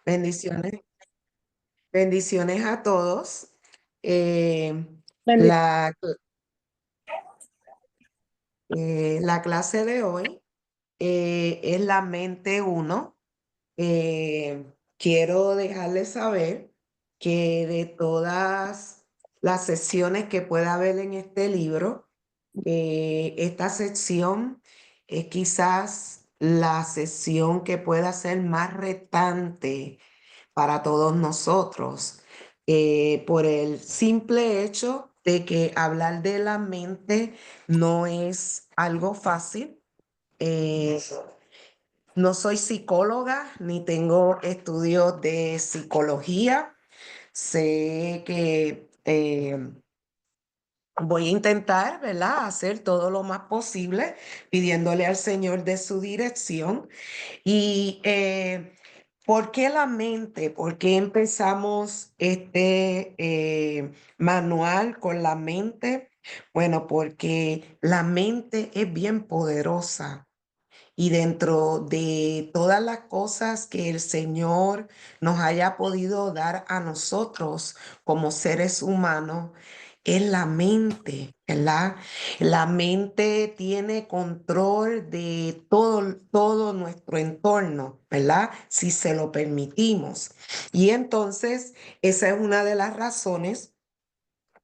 Bendiciones, bendiciones a todos. Eh, Bendi- la, la clase de hoy es la mente uno. Quiero dejarles saber que de todas las secciones que pueda haber en este libro, esta sección es quizás la sección que pueda ser más retante para todos nosotros, por el simple hecho de que hablar de la mente no es algo fácil. Eh, no soy psicóloga ni tengo estudios de psicología. Sé que voy a intentar, ¿verdad?, hacer todo lo más posible pidiéndole al Señor de su dirección. Y ¿por qué la mente? ¿Por qué empezamos este manual con la mente? Bueno, porque la mente es bien poderosa. Y dentro de todas las cosas que el Señor nos haya podido dar a nosotros como seres humanos, es la mente, ¿verdad? La mente tiene control de todo nuestro entorno, ¿verdad? Si se lo permitimos. Y entonces, esa es una de las razones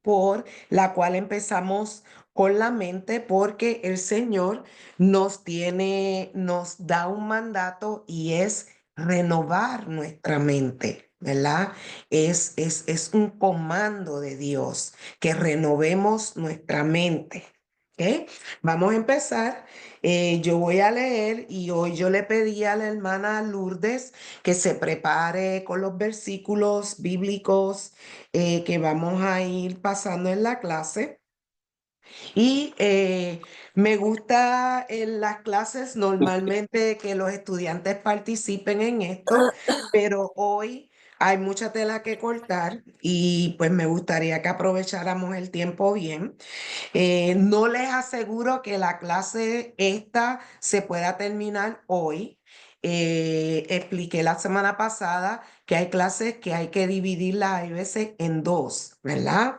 por la cual empezamos con la mente, porque el Señor nos da un mandato y es renovar nuestra mente, ¿verdad? Es un comando de Dios que renovemos nuestra mente. ¿Ok? Vamos a empezar. Yo voy a leer y hoy yo le pedí a la hermana Lourdes que se prepare con los versículos bíblicos que vamos a ir pasando en la clase. Y me gusta en las clases normalmente que los estudiantes participen en esto, pero hoy hay mucha tela que cortar y pues me gustaría que aprovecháramos el tiempo bien. No les aseguro que la clase esta se pueda terminar hoy. Expliqué la semana pasada que hay clases que hay que dividirlas, hay veces en dos, ¿verdad?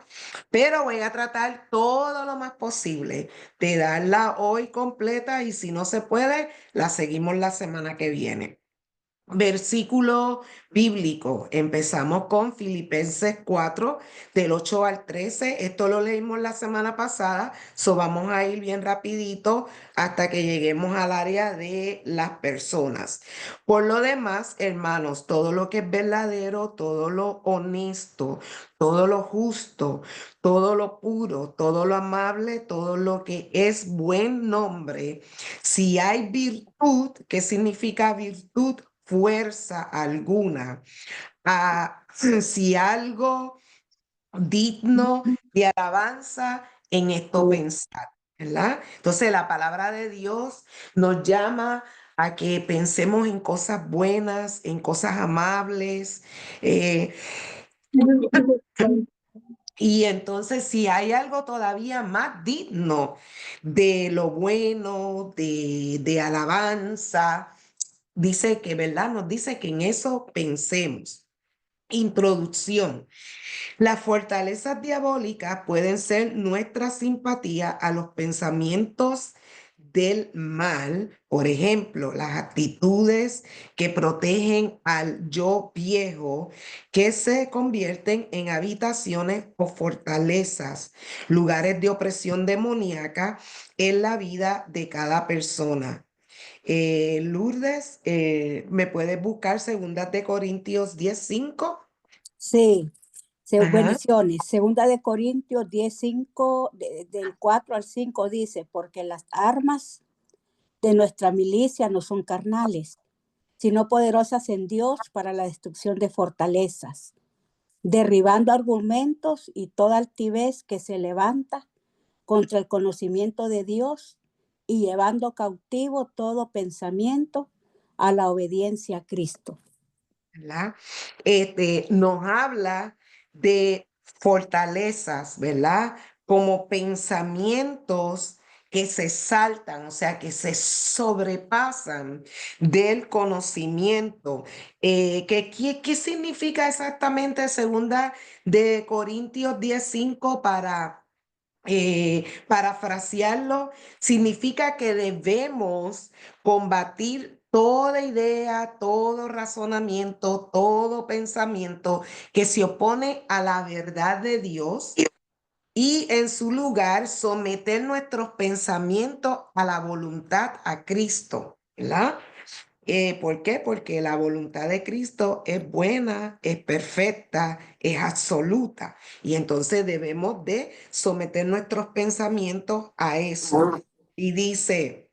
Pero voy a tratar todo lo más posible de darla hoy completa y si no se puede, la seguimos la semana que viene. Versículo bíblico. Empezamos con Filipenses 4, del 8 al 13. Esto lo leímos la semana pasada, so vamos a ir bien rapidito hasta que lleguemos al área de las personas. Por lo demás, hermanos, todo lo que es verdadero, todo lo honesto, todo lo justo, todo lo puro, todo lo amable, todo lo que es buen nombre, si hay virtud, ¿qué significa virtud? Fuerza alguna. Si algo digno de alabanza, en esto pensar, ¿verdad? Entonces la palabra de Dios nos llama a que pensemos en cosas buenas, en cosas amables. eh, y entonces si hay algo todavía más digno de lo bueno, de alabanza, dice que, ¿verdad? Nos dice que en eso pensemos. Introducción. Las fortalezas diabólicas pueden ser nuestra simpatía a los pensamientos del mal, por ejemplo, las actitudes que protegen al yo viejo, que se convierten en habitaciones o fortalezas, lugares de opresión demoníaca en la vida de cada persona. Lourdes, ¿me puedes buscar Segunda de Corintios 10:5? Sí, Ajá. bendiciones. Segunda de Corintios 10:5, del 4 al 5 dice, porque las armas de nuestra milicia no son carnales, sino poderosas en Dios para la destrucción de fortalezas, derribando argumentos y toda altivez que se levanta contra el conocimiento de Dios y llevando cautivo todo pensamiento a la obediencia a Cristo. ¿Verdad? Nos habla de fortalezas, ¿verdad? Como pensamientos que se saltan, o sea, que se sobrepasan del conocimiento. ¿Qué significa exactamente segunda de Corintios 10:5 para parafrasearlo? Significa que debemos combatir toda idea, todo razonamiento, todo pensamiento que se opone a la verdad de Dios y en su lugar someter nuestros pensamientos a la voluntad a Cristo, ¿verdad? ¿Por qué? Porque la voluntad de Cristo es buena, es perfecta, es absoluta. Y entonces debemos de someter nuestros pensamientos a eso. Y dice,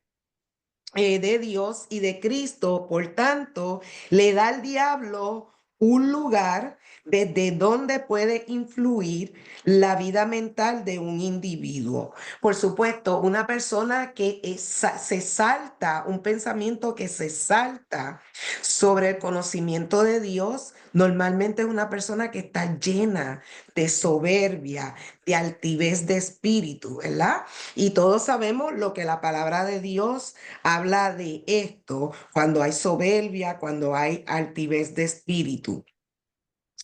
de Dios y de Cristo, por tanto, le da al diablo un lugar desde donde puede influir la vida mental de un individuo. Por supuesto, una persona que se salta, un pensamiento que se salta sobre el conocimiento de Dios, normalmente es una persona que está llena de soberbia, de altivez de espíritu, ¿verdad? Y todos sabemos lo que la palabra de Dios habla de esto cuando hay soberbia, cuando hay altivez de espíritu.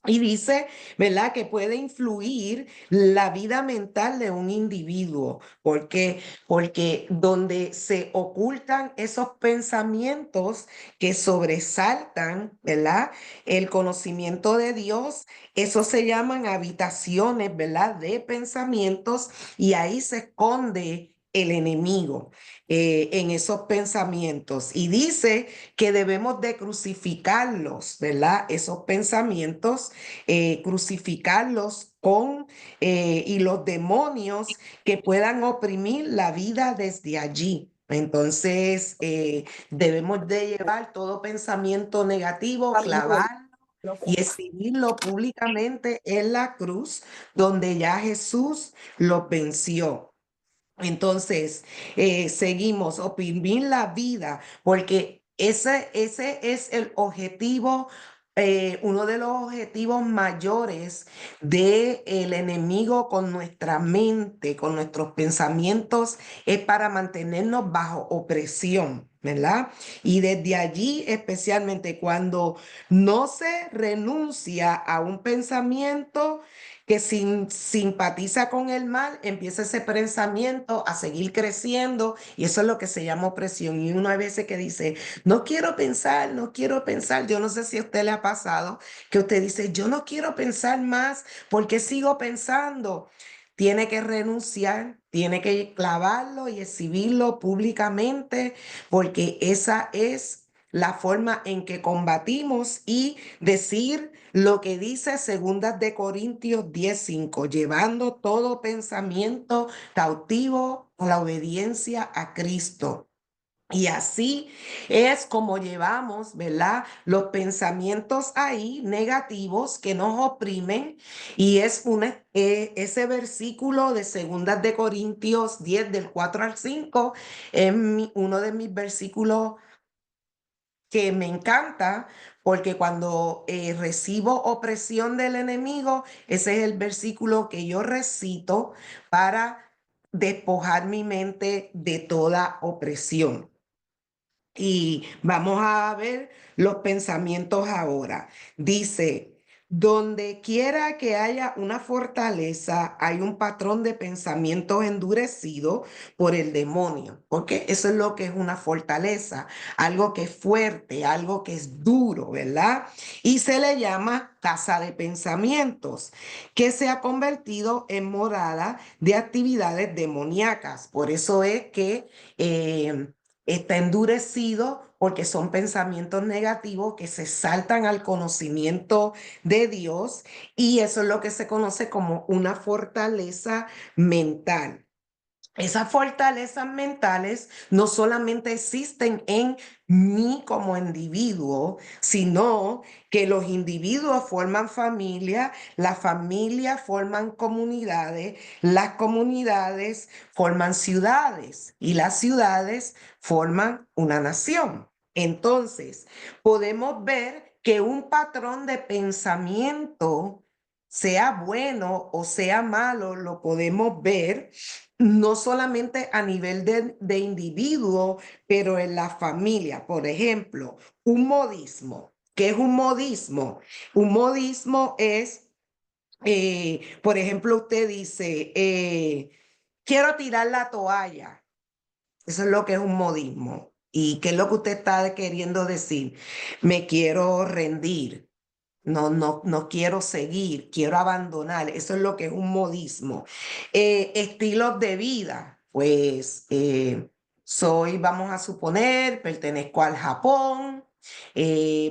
Y dice, ¿verdad?, que puede influir la vida mental de un individuo. ¿Por qué? Porque donde se ocultan esos pensamientos que sobresaltan, ¿verdad?, el conocimiento de Dios, eso se llaman habitaciones, ¿verdad?, de pensamientos, y ahí se esconde el enemigo en esos pensamientos. Y dice que debemos de crucificarlos, ¿verdad? Esos pensamientos, crucificarlos con y los demonios que puedan oprimir la vida desde allí. Entonces, debemos de llevar todo pensamiento negativo, clavar y exhibirlo públicamente en la cruz, donde ya Jesús lo venció. Entonces, seguimos, oprimir la vida, porque ese es el objetivo, uno de los objetivos mayores del enemigo con nuestra mente, con nuestros pensamientos, es para mantenernos bajo opresión, ¿verdad? Y desde allí, especialmente cuando no se renuncia a un pensamiento, que simpatiza con el mal, empieza ese pensamiento a seguir creciendo y eso es lo que se llama opresión. Y uno a veces que dice, no quiero pensar, no quiero pensar. Yo no sé si a usted le ha pasado que usted dice, yo no quiero pensar más porque sigo pensando. Tiene que renunciar, tiene que clavarlo y exhibirlo públicamente porque esa es la forma en que combatimos y decir lo que dice Segundas de Corintios 10:5, llevando todo pensamiento cautivo a la obediencia a Cristo. Y así es como llevamos, ¿verdad?, los pensamientos ahí negativos que nos oprimen. Y es ese versículo de Segundas de Corintios 10, del 4 al 5, es uno de mis versículos que me encanta, porque cuando recibo opresión del enemigo, ese es el versículo que yo recito para despojar mi mente de toda opresión. Y vamos a ver los pensamientos ahora. Dice, donde quiera que haya una fortaleza, hay un patrón de pensamientos endurecido por el demonio, porque eso es lo que es una fortaleza, algo que es fuerte, algo que es duro, ¿verdad? Y se le llama casa de pensamientos, que se ha convertido en morada de actividades demoníacas. Por eso es que está endurecido, porque son pensamientos negativos que se saltan al conocimiento de Dios, y eso es lo que se conoce como una fortaleza mental. Esas fortalezas mentales no solamente existen en mí como individuo, sino que los individuos forman familia, las familias forman comunidades, las comunidades forman ciudades y las ciudades forman una nación. Entonces, podemos ver que un patrón de pensamiento, sea bueno o sea malo, lo podemos ver no solamente a nivel de individuo, pero en la familia. Por ejemplo, un modismo. ¿Qué es un modismo? Un modismo es, por ejemplo, usted dice, quiero tirar la toalla. Eso es lo que es un modismo. ¿Y qué es lo que usted está queriendo decir? Me quiero rendir. No quiero seguir, quiero abandonar. Eso es lo que es un modismo. Estilos de vida, pues vamos a suponer, pertenezco al Japón,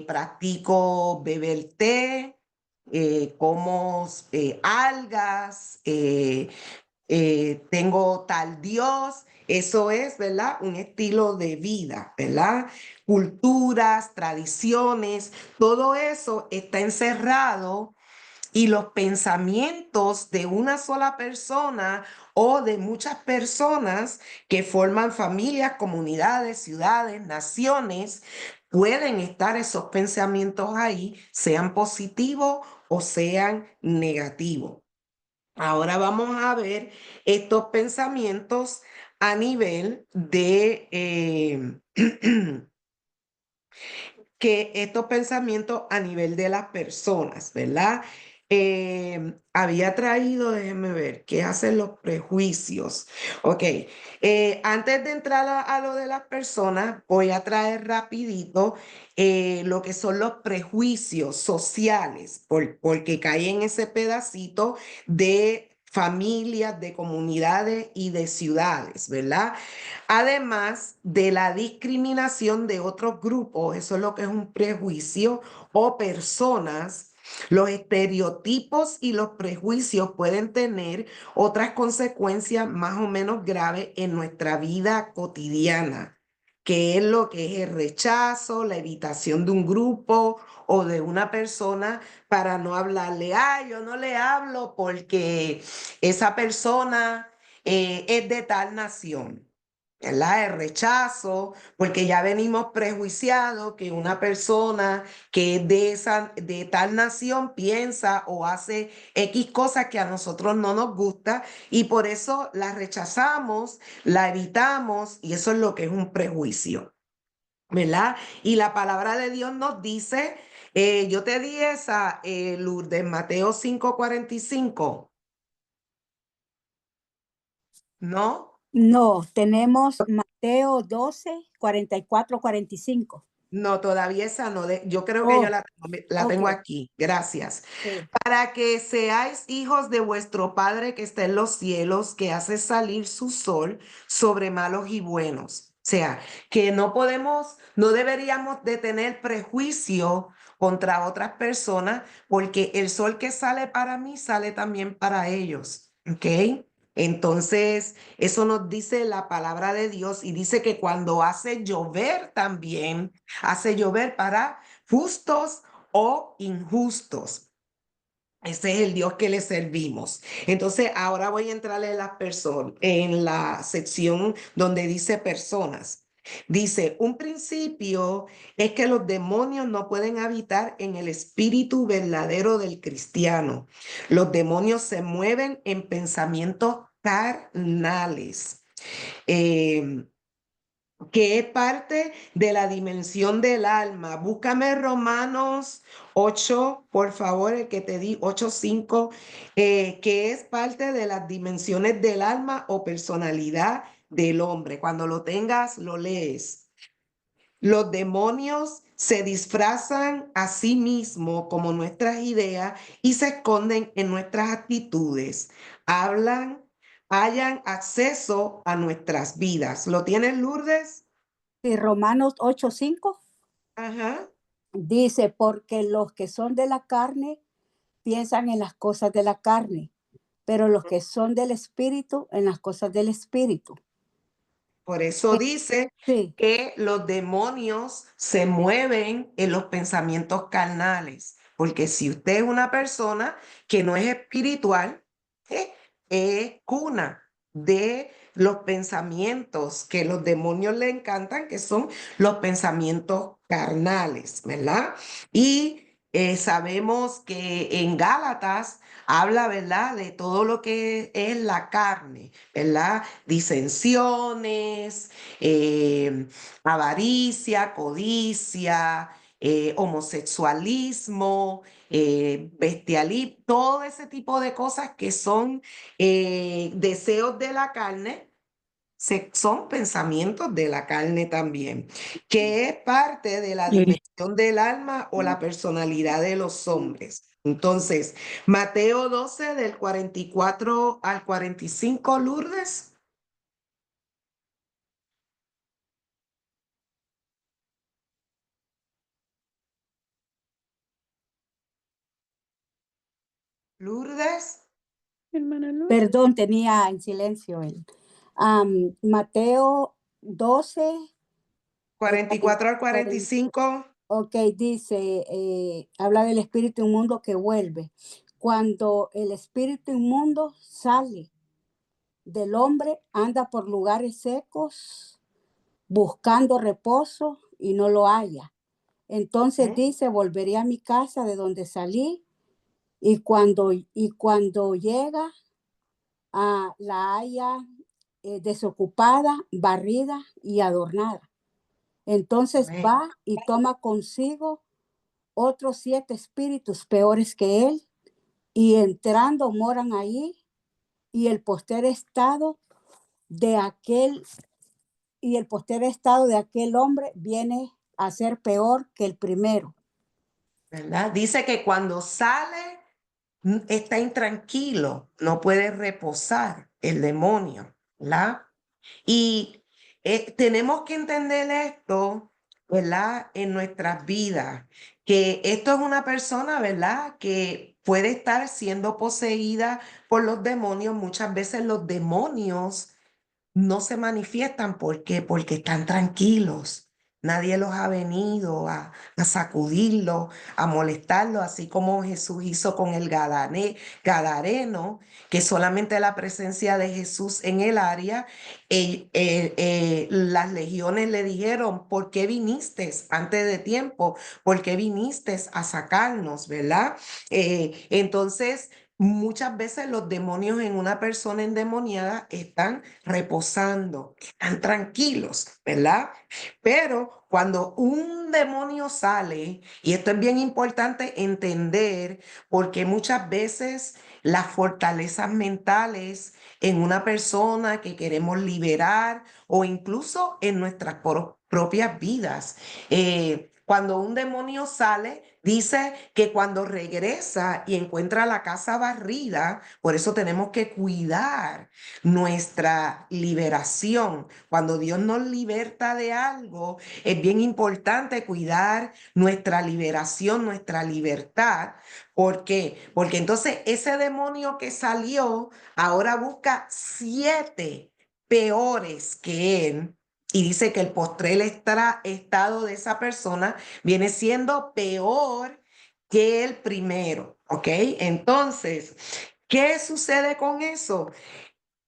practico beber té, como algas, tengo tal Dios. Eso es, ¿verdad? Un estilo de vida, ¿verdad? Culturas, tradiciones, todo eso está encerrado y los pensamientos de una sola persona o de muchas personas que forman familias, comunidades, ciudades, naciones, pueden estar esos pensamientos ahí, sean positivos o sean negativos. Ahora vamos a ver estos pensamientos a nivel de que estos pensamientos a nivel de las personas, ¿verdad? Había traído, déjenme ver, ¿qué hacen los prejuicios? Ok, antes de entrar a lo de las personas, voy a traer rapidito lo que son los prejuicios sociales, porque cae en ese pedacito de familias, de comunidades y de ciudades, ¿verdad? Además de la discriminación de otros grupos, eso es lo que es un prejuicio o personas. Los estereotipos y los prejuicios pueden tener otras consecuencias más o menos graves en nuestra vida cotidiana, que es lo que es el rechazo, la evitación de un grupo o de una persona para no hablarle. Yo no le hablo porque esa persona es de tal nación. ¿Verdad? El rechazo, porque ya venimos prejuiciados que una persona que es de tal nación piensa o hace X cosas que a nosotros no nos gusta y por eso la rechazamos, la evitamos y eso es lo que es un prejuicio, ¿verdad? Y la palabra de Dios nos dice, yo te di esa, Lourdes, Mateo 5:45, ¿no? No, tenemos Mateo 12, 44, 45. No, todavía esa no. Yo creo que yo Oh, la tengo ok. aquí. Gracias. Sí. Para que seáis hijos de vuestro Padre que está en los cielos, que hace salir su sol sobre malos y buenos. O sea, que no deberíamos de tener prejuicio contra otras personas, porque el sol que sale para mí sale también para ellos. ¿Ok? Entonces, eso nos dice la palabra de Dios y dice que cuando hace llover también, hace llover para justos o injustos. Ese es el Dios que le servimos. Entonces, ahora voy a entrarle en las personas, en la sección donde dice personas. Dice, un principio es que los demonios no pueden habitar en el espíritu verdadero del cristiano. Los demonios se mueven en pensamientos carnales. Eh, que es parte de la dimensión del alma. Búscame Romanos 8, por favor, el que te di, 8:5, que es parte de las dimensiones del alma o personalidad del hombre. Cuando lo tengas, lo lees. Los demonios se disfrazan a sí mismos como nuestras ideas y se esconden en nuestras actitudes. Hablan, hayan acceso a nuestras vidas. ¿Lo tienes, Lourdes? Y Romanos 8, 5 Ajá. dice, porque los que son de la carne piensan en las cosas de la carne, pero los que son del espíritu en las cosas del espíritu. Por eso dice Sí, que los demonios se mueven en los pensamientos carnales, porque si usted es una persona que no es espiritual, ¿eh? Es cuna de los pensamientos que los demonios le encantan, que son los pensamientos carnales, ¿verdad? Y Sabemos que en Gálatas habla, ¿verdad?, de todo lo que es la carne, ¿verdad? Disensiones, avaricia, codicia, homosexualismo, bestialismo, todo ese tipo de cosas que son deseos de la carne, son pensamientos de la carne también, que es parte de la Sí. dimensión del alma o la personalidad de los hombres. Entonces, Mateo 12 del 44 al 45, Lourdes. Lourdes, Hermana Luz. Perdón, tenía en silencio él. Mateo 12, 44 al 40, 45. ok, dice, habla del espíritu inmundo que vuelve. Cuando el espíritu inmundo sale del hombre, anda por lugares secos, buscando reposo y no lo halla. Entonces dice, volveré a mi casa de donde salí y cuando llega, la haya desocupada, barrida y adornada. Entonces Amén. va y toma consigo otros 7 espíritus peores que él, y entrando moran ahí, y el posterior estado de aquel y el posterior estado de aquel hombre viene a ser peor que el primero. ¿Verdad? Dice que cuando sale está intranquilo, no puede reposar el demonio, ¿verdad? Y tenemos que entender esto, ¿verdad? En nuestras vidas, que esto es una persona, ¿verdad? Que puede estar siendo poseída por los demonios. Muchas veces los demonios no se manifiestan. ¿Por qué? Porque están tranquilos. Nadie los ha venido a sacudirlo, a molestarlo, así como Jesús hizo con el Gadareno, que solamente la presencia de Jesús en el área, las legiones le dijeron, ¿por qué viniste antes de tiempo? ¿Por qué viniste a sacarnos, verdad? Entonces, muchas veces los demonios en una persona endemoniada están reposando, están tranquilos, ¿verdad? Pero cuando un demonio sale, y esto es bien importante entender, porque muchas veces las fortalezas mentales en una persona que queremos liberar o incluso en nuestras propias vidas, cuando un demonio sale, dice que cuando regresa y encuentra la casa barrida, por eso tenemos que cuidar nuestra liberación. Cuando Dios nos liberta de algo, es bien importante cuidar nuestra liberación, nuestra libertad. ¿Por qué? Porque entonces ese demonio que salió ahora busca 7 peores que él. Y dice que el postrer estado de esa persona viene siendo peor que el primero, ¿ok? Entonces, ¿qué sucede con eso?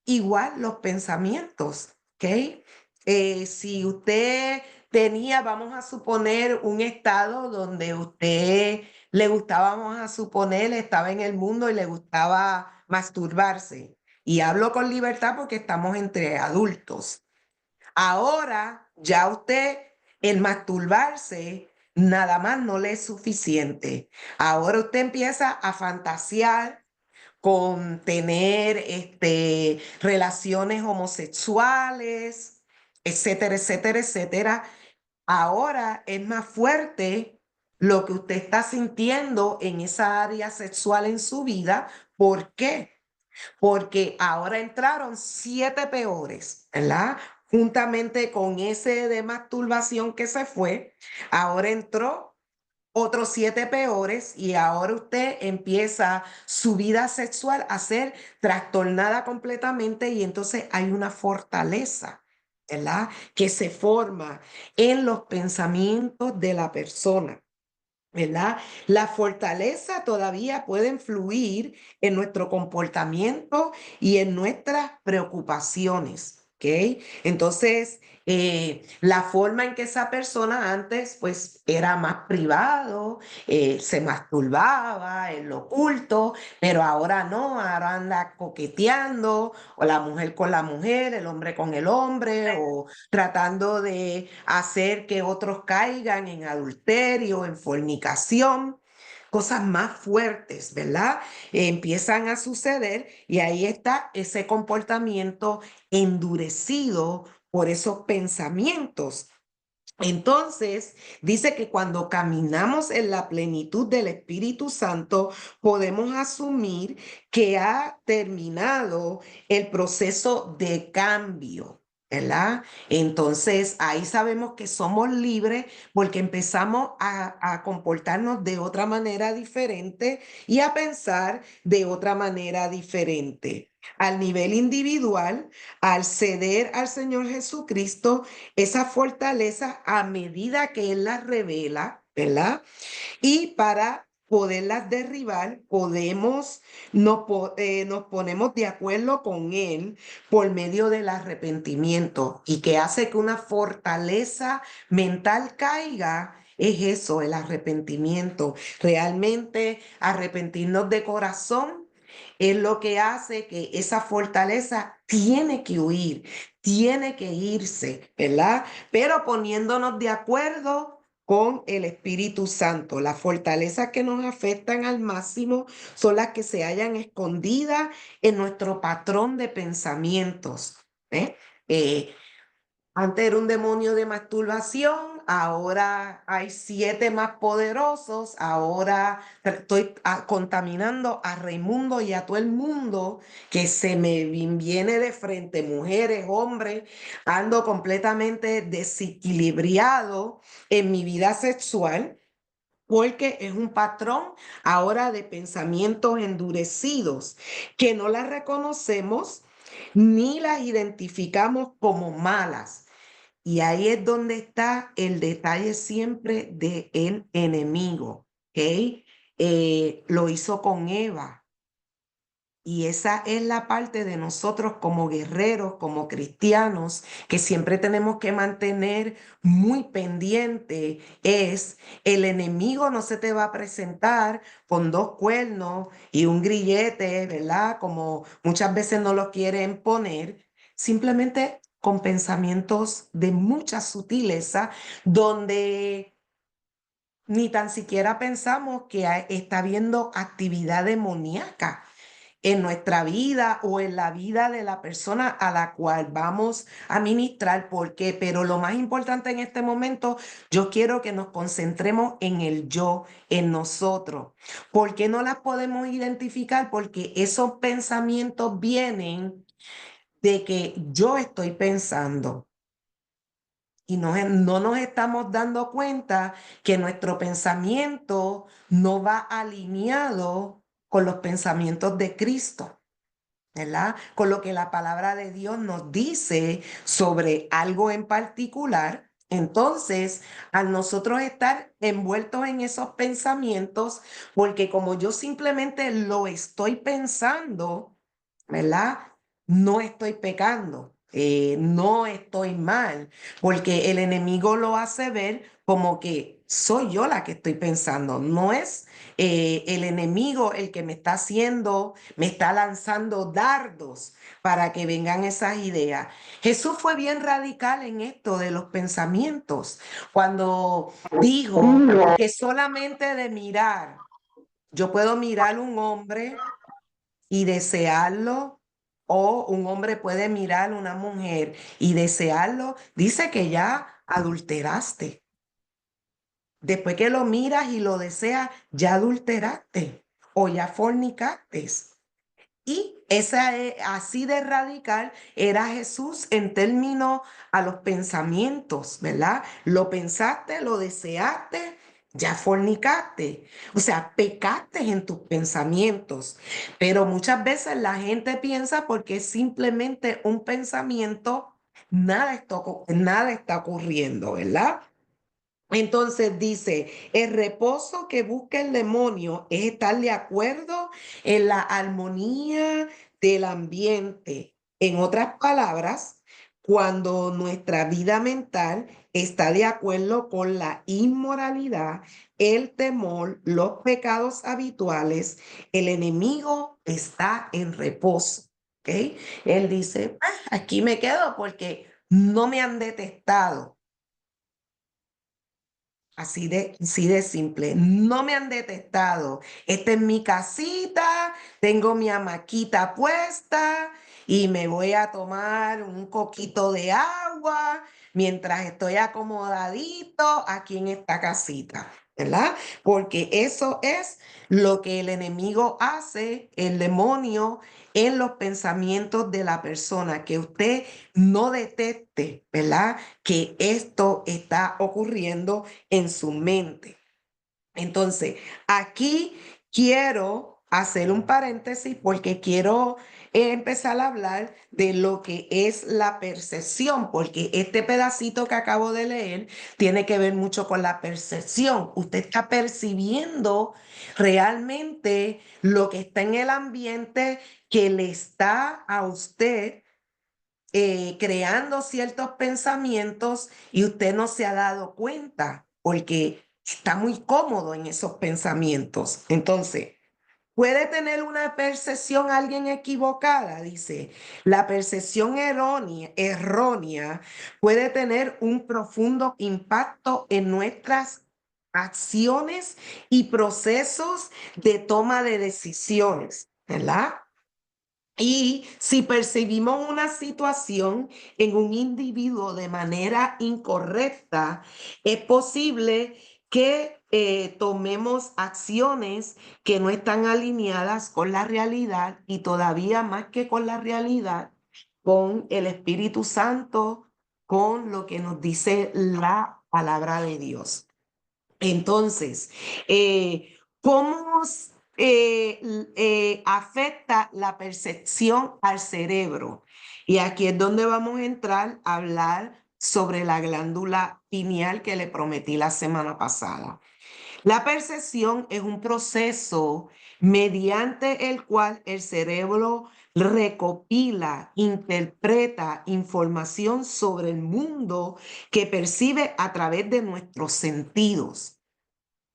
Igual los pensamientos, ¿ok? Si usted tenía, vamos a suponer, un estado donde usted le gustaba, vamos a suponer, estaba en el mundo y le gustaba masturbarse. Y hablo con libertad porque estamos entre adultos. Ahora ya usted, el masturbarse, nada más no le es suficiente. Ahora usted empieza a fantasear con tener relaciones homosexuales, etcétera, etcétera, etcétera. Ahora es más fuerte lo que usted está sintiendo en esa área sexual en su vida. ¿Por qué? Porque ahora entraron 7 peores, ¿verdad? Juntamente con ese de masturbación que se fue, ahora entró otros 7 peores y ahora usted empieza su vida sexual a ser trastornada completamente y entonces hay una fortaleza, ¿verdad? Que se forma en los pensamientos de la persona. ¿Verdad? La fortaleza todavía puede influir en nuestro comportamiento y en nuestras preocupaciones. ¿ok? Entonces, la forma en que esa persona antes, pues, era más privado, se masturbaba en lo oculto, pero ahora no, ahora anda coqueteando, o la mujer con la mujer, el hombre con el hombre, o tratando de hacer que otros caigan en adulterio, en fornicación. Cosas más fuertes, ¿verdad? Empiezan a suceder y ahí está ese comportamiento endurecido por esos pensamientos. Entonces, dice que cuando caminamos en la plenitud del Espíritu Santo, podemos asumir que ha terminado el proceso de cambio, ¿verdad? Entonces, ahí sabemos que somos libres porque empezamos a comportarnos de otra manera diferente y a pensar de otra manera diferente. Al nivel individual, al ceder al Señor Jesucristo, esa fortaleza a medida que Él las revela, ¿verdad? Y para poderlas derribar, nos ponemos de acuerdo con Él por medio del arrepentimiento y que hace que una fortaleza mental caiga. Es eso, el arrepentimiento. Realmente arrepentirnos de corazón es lo que hace que esa fortaleza tiene que huir, tiene que irse, ¿verdad? Pero poniéndonos de acuerdo con el Espíritu Santo. Las fortalezas que nos afectan al máximo son las que se hallan escondidas en nuestro patrón de pensamientos. ¿Eh? Eh, Antes era un demonio de masturbación, ahora hay 7 más poderosos, ahora estoy contaminando a Raimundo y a todo el mundo que se me viene de frente, mujeres, hombres, ando completamente desequilibrado en mi vida sexual. Porque es un patrón ahora de pensamientos endurecidos que no las reconocemos ni las identificamos como malas. Y ahí es donde está el detalle siempre del enemigo, ¿ok? Lo hizo con Eva. Y esa es la parte de nosotros como guerreros, como cristianos, que siempre tenemos que mantener muy pendiente. Es el enemigo no se te va a presentar con 2 cuernos y un grillete, ¿verdad? Como muchas veces no lo quieren poner, simplemente con pensamientos de mucha sutileza, donde ni tan siquiera pensamos que está habiendo actividad demoníaca en nuestra vida o en la vida de la persona a la cual vamos a ministrar. ¿Por qué? Pero lo más importante en este momento, yo quiero que nos concentremos en el yo, en nosotros. ¿Por qué no las podemos identificar? Porque esos pensamientos vienen de que yo estoy pensando. Y no nos estamos dando cuenta que nuestro pensamiento no va alineado con los pensamientos de Cristo, ¿verdad? Con lo que la palabra de Dios nos dice sobre algo en particular. Entonces, al nosotros estar envueltos en esos pensamientos, porque como yo simplemente lo estoy pensando, ¿verdad? No estoy pecando, no estoy mal, porque el enemigo lo hace ver como que soy yo la que estoy pensando, no es el enemigo el que me está haciendo, me está lanzando dardos para que vengan esas ideas. Jesús fue bien radical en esto de los pensamientos, cuando dijo que solamente de mirar, yo puedo mirar un hombre y desearlo, o un hombre puede mirar a una mujer y desearlo, dice que ya adulteraste. Después que lo miras y lo deseas, ya adulteraste o ya fornicaste. Y así de radical era Jesús en términos a los pensamientos, ¿verdad? Lo pensaste, lo deseaste, ya fornicaste. O sea, pecaste en tus pensamientos. Pero muchas veces la gente piensa porque es simplemente un pensamiento, nada está ocurriendo, ¿verdad? Entonces dice, el reposo que busca el demonio es estar de acuerdo en la armonía del ambiente. En otras palabras, cuando nuestra vida mental está de acuerdo con la inmoralidad, el temor, los pecados habituales, el enemigo está en reposo. ¿Ok? Él dice, "Ah, aquí me quedo porque no me han detestado. Así de simple. No me han detestado. Esta es mi casita, tengo mi hamaquita puesta y me voy a tomar un coquito de agua mientras estoy acomodadito aquí en esta casita, ¿verdad? Porque eso es lo que el enemigo hace, el demonio, en los pensamientos de la persona, que usted no detecte, ¿verdad? Que esto está ocurriendo en su mente. Entonces, aquí quiero hacer un paréntesis porque quiero empezar a hablar de lo que es la percepción, porque este pedacito que acabo de leer tiene que ver mucho con la percepción. Usted está percibiendo realmente lo que está en el ambiente que le está a usted creando ciertos pensamientos y usted no se ha dado cuenta porque está muy cómodo en esos pensamientos. Entonces, puede tener una percepción alguien equivocada, dice. La percepción errónea puede tener un profundo impacto en nuestras acciones y procesos de toma de decisiones, ¿verdad? Y si percibimos una situación en un individuo de manera incorrecta, es posible que tomemos acciones que no están alineadas con la realidad y todavía más que con la realidad, con el Espíritu Santo, con lo que nos dice la palabra de Dios. Entonces, ¿cómo afecta la percepción al cerebro? Y aquí es donde vamos a entrar a hablar sobre la glándula pineal que le prometí la semana pasada. La percepción es un proceso mediante el cual el cerebro recopila, interpreta información sobre el mundo que percibe a través de nuestros sentidos.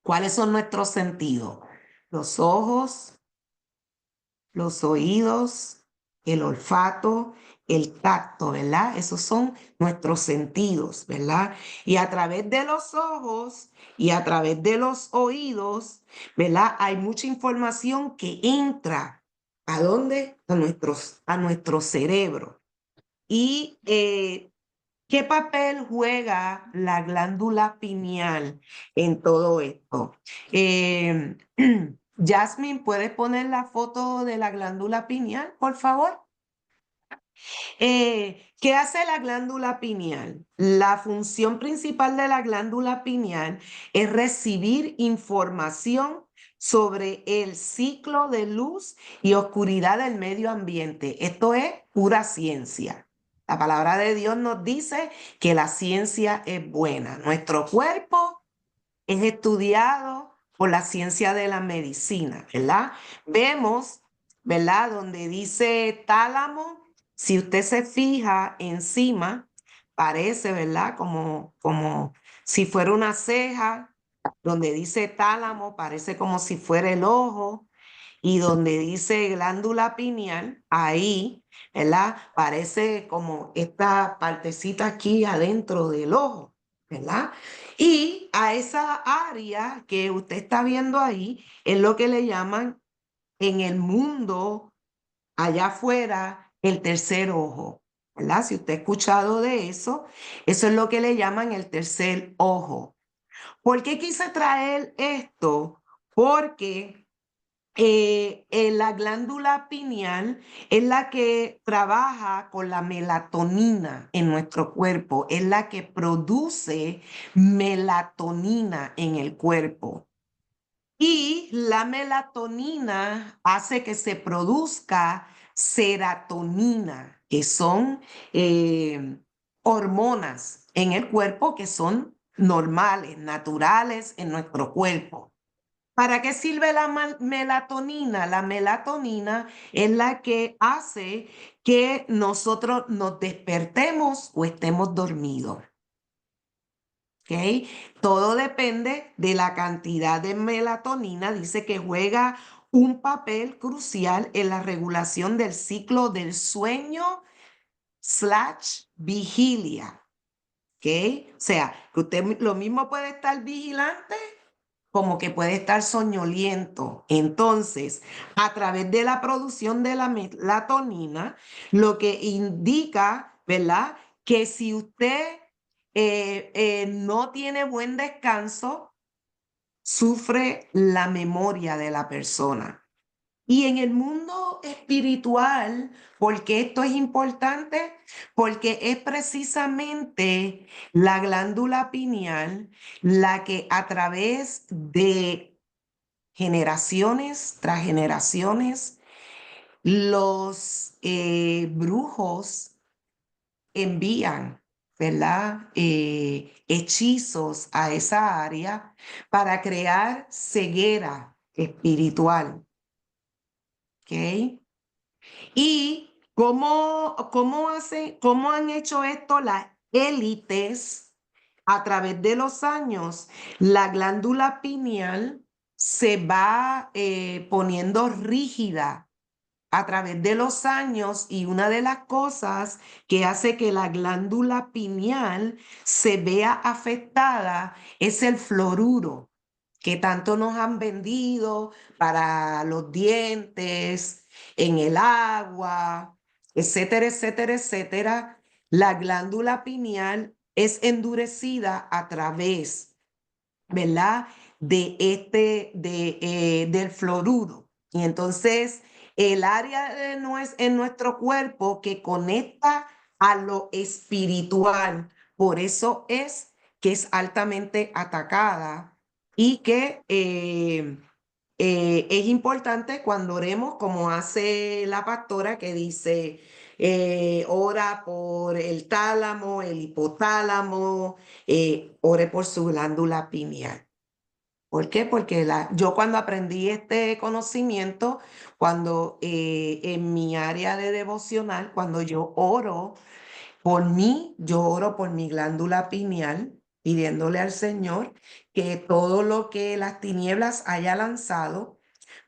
¿Cuáles son nuestros sentidos? Los ojos, los oídos, el olfato, el tacto, ¿verdad? Esos son nuestros sentidos, ¿verdad? Y a través de los ojos y a través de los oídos, ¿verdad? Hay mucha información que entra. ¿A dónde? A nuestro cerebro. Y ¿qué papel juega la glándula pineal en todo esto? Eh, Jasmine, ¿puedes poner la foto de la glándula pineal, por favor? ¿Qué hace la glándula pineal? La función principal de la glándula pineal es recibir información sobre el ciclo de luz y oscuridad del medio ambiente. Esto es pura ciencia. La palabra de Dios nos dice que la ciencia es buena. Nuestro cuerpo es estudiado por la ciencia de la medicina, ¿verdad? Vemos, ¿verdad? Donde dice tálamo, si usted se fija encima, parece, ¿verdad? Como si fuera una ceja, donde dice tálamo, parece como si fuera el ojo, y donde dice glándula pineal, ahí, ¿verdad? Parece como esta partecita aquí adentro del ojo, ¿verdad? Y a esa área que usted está viendo ahí es lo que le llaman en el mundo, allá afuera, el tercer ojo, ¿verdad? Si usted ha escuchado de eso es lo que le llaman el tercer ojo. ¿Por qué quise traer esto? Porque la glándula pineal es la que trabaja con la melatonina en nuestro cuerpo, es la que produce melatonina en el cuerpo. Y la melatonina hace que se produzca serotonina, que son hormonas en el cuerpo que son normales, naturales en nuestro cuerpo. ¿Para qué sirve la melatonina? La melatonina es la que hace que nosotros nos despertemos o estemos dormidos. ¿Ok? Todo depende de la cantidad de melatonina. Dice que juega un papel crucial en la regulación del ciclo del sueño slash vigilia. ¿Ok? O sea, que usted lo mismo puede estar vigilante como que puede estar soñoliento. Entonces, a través de la producción de la melatonina, lo que indica, ¿verdad? Que si usted no tiene buen descanso, sufre la memoria de la persona. Y en el mundo espiritual, ¿por qué esto es importante? Porque es precisamente la glándula pineal la que a través de generaciones tras generaciones, los brujos envían, ¿verdad? Hechizos a esa área para crear ceguera espiritual, ¿ok? ¿Y cómo han hecho esto las élites a través de los años? La glándula pineal se va poniendo rígida a través de los años y una de las cosas que hace que la glándula pineal se vea afectada es el fluoruro que tanto nos han vendido para los dientes, en el agua, etcétera, etcétera, etcétera. La glándula pineal es endurecida a través, ¿verdad? Del fluoruro. Y entonces, el área en nuestro cuerpo que conecta a lo espiritual, por eso es que es altamente atacada y que es importante cuando oremos, como hace la pastora que dice, ora por el tálamo, el hipotálamo, ore por su glándula pineal. ¿Por qué? Porque yo cuando aprendí este conocimiento, cuando en mi área de devocional, cuando yo oro por mí, yo oro por mi glándula pineal, pidiéndole al Señor que todo lo que las tinieblas haya lanzado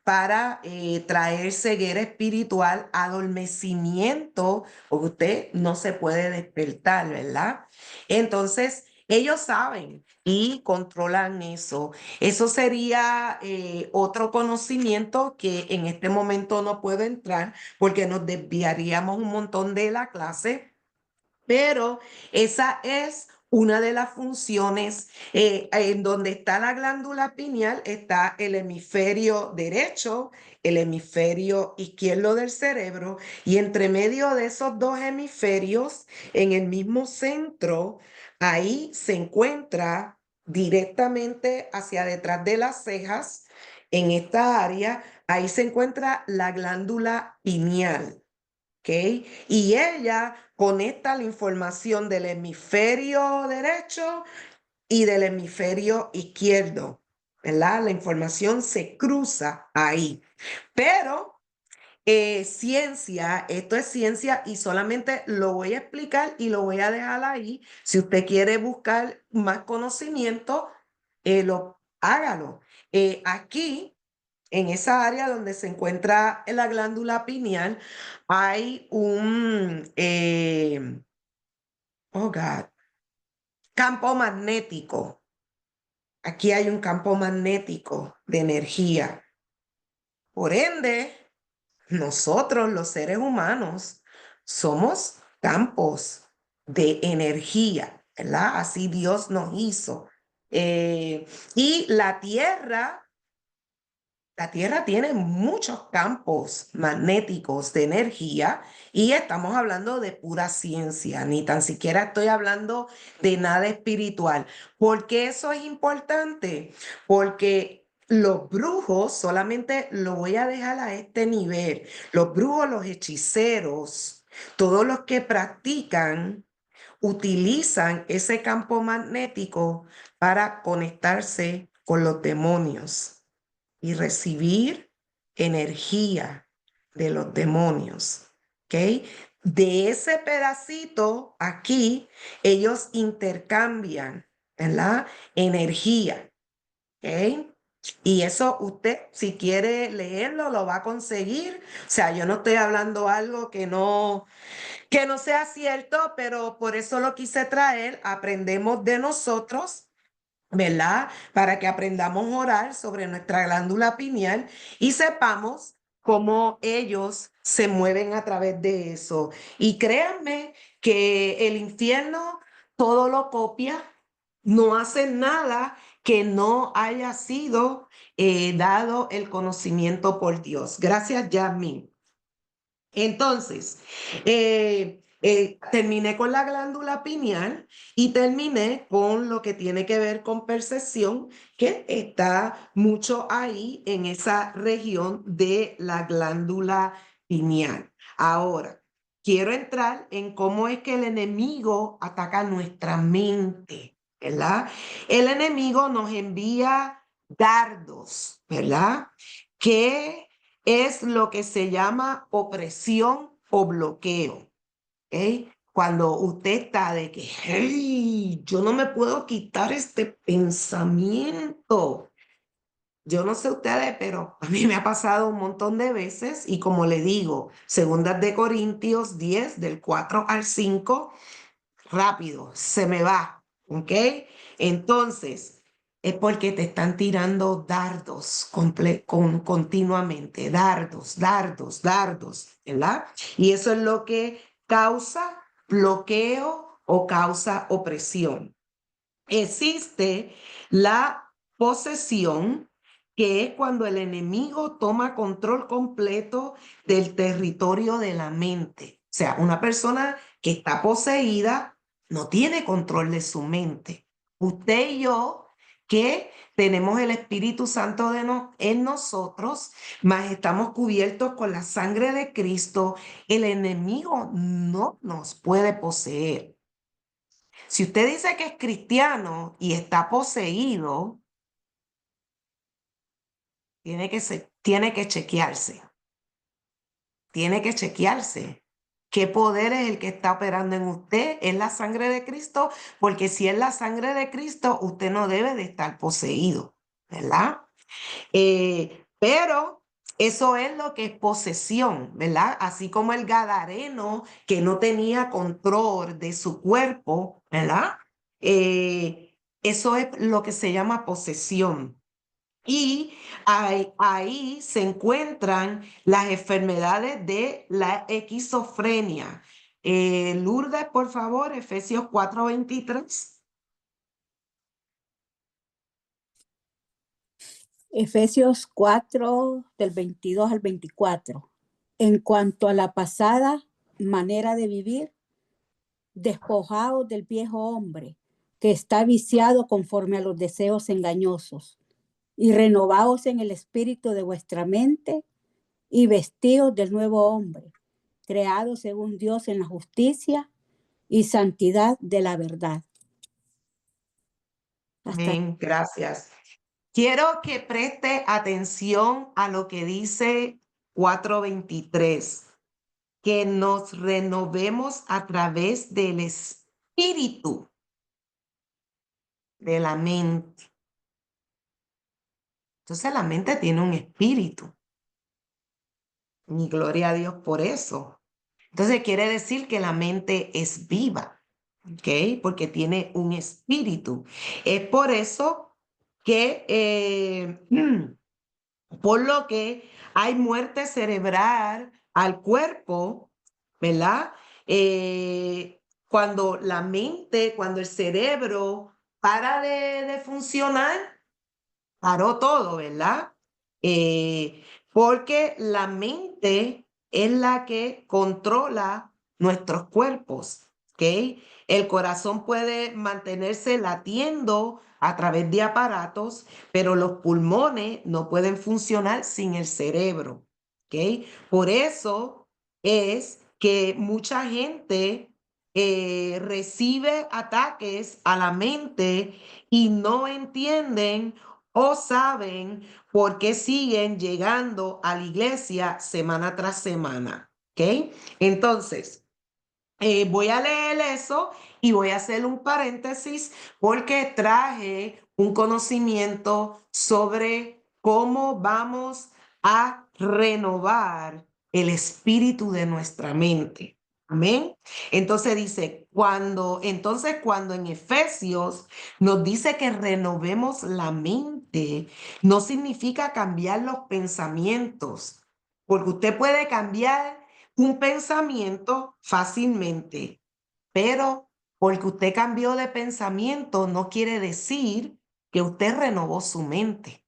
para traer ceguera espiritual, adormecimiento, porque usted no se puede despertar, ¿verdad? Entonces, ellos saben y controlan eso. Eso sería otro conocimiento que en este momento no puedo entrar porque nos desviaríamos un montón de la clase, pero esa es una de las funciones en donde está la glándula pineal, está el hemisferio derecho, el hemisferio izquierdo del cerebro, y entre medio de esos dos hemisferios, en el mismo centro, ahí se encuentra directamente hacia detrás de las cejas, en esta área, ahí se encuentra la glándula pineal. ¿Ok? Y ella conecta la información del hemisferio derecho y del hemisferio izquierdo, ¿verdad? La información se cruza ahí. Pero ciencia, esto es ciencia y solamente lo voy a explicar y lo voy a dejar ahí. Si usted quiere buscar más conocimiento, hágalo. Aquí en esa área donde se encuentra la glándula pineal, hay oh God, campo magnético. Aquí hay un campo magnético de energía. Por ende, nosotros los seres humanos somos campos de energía, ¿verdad? Así Dios nos hizo. Y la Tierra tiene muchos campos magnéticos de energía y estamos hablando de pura ciencia, ni tan siquiera estoy hablando de nada espiritual. ¿Por qué eso es importante? Porque los brujos, solamente lo voy a dejar a este nivel, los brujos, los hechiceros, todos los que practican, utilizan ese campo magnético para conectarse con los demonios. y recibir energía de los demonios. ¿Ok? De ese pedacito aquí, ellos intercambian, ¿verdad? Energía. ¿Ok? Y eso usted, si quiere leerlo, lo va a conseguir. O sea, yo no estoy hablando algo que no sea cierto, pero por eso lo quise traer. Aprendemos de nosotros, ¿verdad? Para que aprendamos a orar sobre nuestra glándula pineal y sepamos cómo ellos se mueven a través de eso. Y créanme que el infierno todo lo copia, no hace nada que no haya sido dado el conocimiento por Dios. Gracias, Yasmin. Entonces, terminé con la glándula pineal y terminé con lo que tiene que ver con percepción, que está mucho ahí en esa región de la glándula pineal. Ahora, quiero entrar en cómo es que el enemigo ataca nuestra mente, ¿verdad? El enemigo nos envía dardos, ¿verdad? Que es lo que se llama opresión o bloqueo. ¿Ok? Cuando usted está de que, hey, yo no me puedo quitar este pensamiento. Yo no sé ustedes, pero a mí me ha pasado un montón de veces y como le digo, segundas de Corintios 10, del 4 al 5, rápido, se me va, ¿ok? Entonces, es porque te están tirando dardos continuamente, dardos, dardos, dardos, ¿verdad? Y eso es lo que causa bloqueo o causa opresión. Existe la posesión, que es cuando el enemigo toma control completo del territorio de la mente. O sea, una persona que está poseída no tiene control de su mente. Usted y yo, que tenemos el Espíritu Santo en nosotros, mas estamos cubiertos con la sangre de Cristo, el enemigo no nos puede poseer. Si usted dice que es cristiano y está poseído, tiene que chequearse. Tiene que chequearse. ¿Qué poder es el que está operando en usted? ¿Es la sangre de Cristo? Porque si es la sangre de Cristo, usted no debe de estar poseído, ¿verdad? Pero eso es lo que es posesión, ¿verdad? Así como el gadareno que no tenía control de su cuerpo, ¿verdad? Eso es lo que se llama posesión. Y ahí se encuentran las enfermedades de la esquizofrenia. Lourdes, por favor, Efesios 4:23. Efesios 4, del 22 al 24. En cuanto a la pasada manera de vivir, despojaos del viejo hombre, que está viciado conforme a los deseos engañosos, y renovaos en el espíritu de vuestra mente, y vestidos del nuevo hombre, creado según Dios en la justicia y santidad de la verdad. Hasta Amén, gracias. Quiero que preste atención a lo que dice 4:23, que nos renovemos a través del espíritu de la mente. Entonces la mente tiene un espíritu. Y gloria a Dios por eso. Entonces quiere decir que la mente es viva, ¿ok? Porque tiene un espíritu. Es por eso que, por lo que hay muerte cerebral al cuerpo, ¿verdad? Cuando la mente, cuando el cerebro para de funcionar, paró todo, ¿verdad? Porque la mente es la que controla nuestros cuerpos, ¿ok? El corazón puede mantenerse latiendo a través de aparatos, pero los pulmones no pueden funcionar sin el cerebro, ¿ok? Por eso es que mucha gente recibe ataques a la mente y no entienden o saben por qué siguen llegando a la iglesia semana tras semana. ¿Ok? Entonces, voy a leer eso y voy a hacer un paréntesis porque traje un conocimiento sobre cómo vamos a renovar el espíritu de nuestra mente. Amén. Entonces dice, cuando en Efesios nos dice que renovemos la mente, no significa cambiar los pensamientos, porque usted puede cambiar un pensamiento fácilmente, pero porque usted cambió de pensamiento no quiere decir que usted renovó su mente,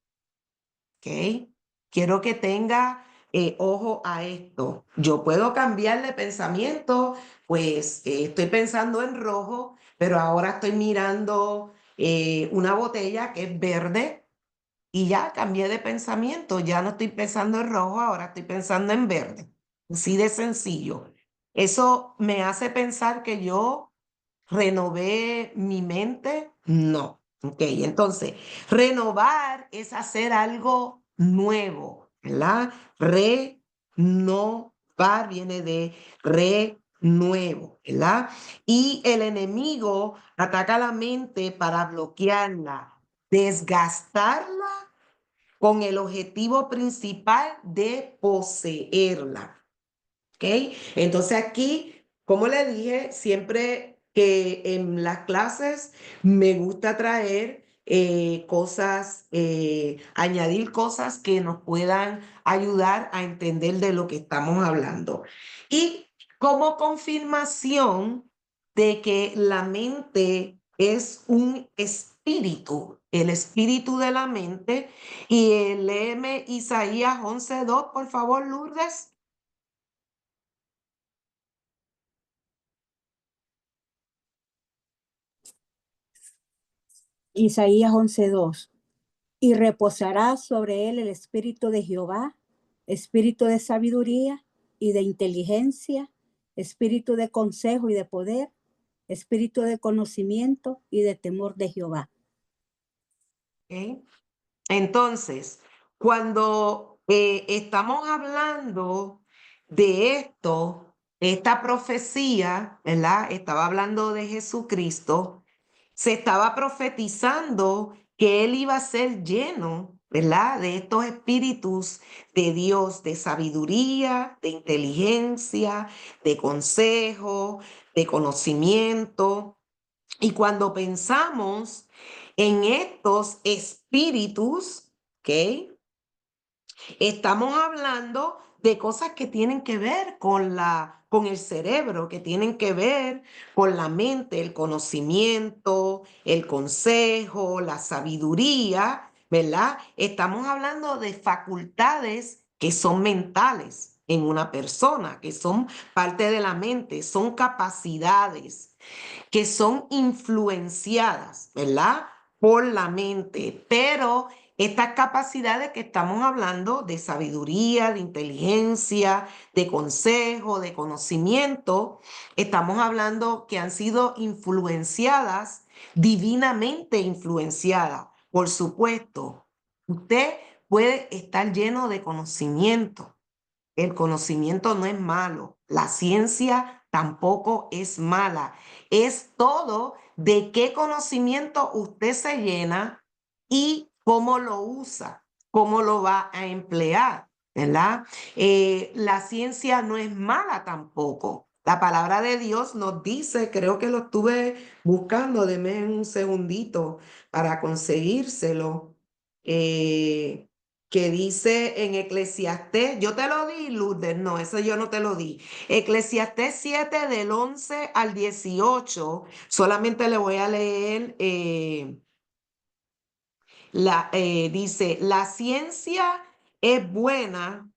¿ok? Quiero que tenga ojo a esto. Yo puedo cambiar de pensamiento, pues estoy pensando en rojo, pero ahora estoy mirando una botella que es verde y ya cambié de pensamiento, ya no estoy pensando en rojo, ahora estoy pensando en verde. Así de sencillo. ¿Eso me hace pensar que yo renové mi mente? No. Ok, entonces, renovar es hacer algo nuevo, ¿verdad? Renovar viene de renuevo, ¿verdad? Y el enemigo ataca la mente para bloquearla, desgastarla con el objetivo principal de poseerla. ¿Ok? Entonces aquí, como le dije, siempre que en las clases me gusta traer cosas, añadir cosas que nos puedan ayudar a entender de lo que estamos hablando. Y como confirmación de que la mente es un espíritu, el espíritu de la mente, y léeme Isaías 11:2, por favor, Lourdes. Isaías 11:2. Y reposará sobre él el espíritu de Jehová, espíritu de sabiduría y de inteligencia, espíritu de consejo y de poder, espíritu de conocimiento y de temor de Jehová. ¿Ok? Entonces, cuando estamos hablando de esto, esta profecía, ¿verdad? Estaba hablando de Jesucristo, se estaba profetizando que él iba a ser lleno, ¿verdad? De estos espíritus de Dios, de sabiduría, de inteligencia, de consejo, de conocimiento. Y cuando pensamos en estos espíritus, ¿ok? Estamos hablando de cosas que tienen que ver con el cerebro, que tienen que ver con la mente, el conocimiento, el consejo, la sabiduría, ¿verdad? Estamos hablando de facultades que son mentales en una persona, que son parte de la mente, son capacidades que son influenciadas, ¿verdad? Por la mente, pero estas capacidades que estamos hablando de sabiduría, de inteligencia, de consejo, de conocimiento, estamos hablando que han sido influenciadas, divinamente influenciadas. Por supuesto, usted puede estar lleno de conocimiento, el conocimiento no es malo, la ciencia tampoco es mala. Es todo de qué conocimiento usted se llena y cómo lo usa, cómo lo va a emplear, ¿verdad? La ciencia no es mala tampoco. La palabra de Dios nos dice, creo que lo estuve buscando, deme un segundito para conseguírselo. Eh, que dice en Eclesiastés, yo te lo di, Lourdes, no, eso yo no te lo di. Eclesiastés 7 del 11 al 18, solamente le voy a leer, dice, la ciencia es buena,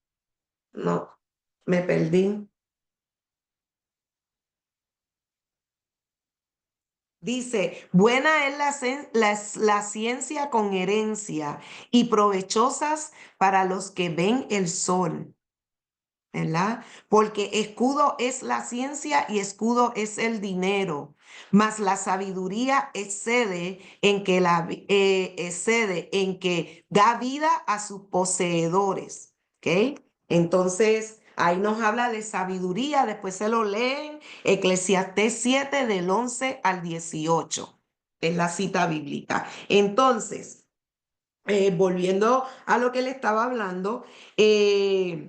no, me perdí. Dice, buena es la ciencia con herencia y provechosas para los que ven el sol. ¿verdad? Porque escudo es la ciencia y escudo es el dinero, mas la sabiduría excede en que da vida a sus poseedores, ¿ok? Entonces, ahí nos habla de sabiduría, después se lo leen, Eclesiastés 7 del 11 al 18, es la cita bíblica. Entonces, volviendo a lo que le estaba hablando, es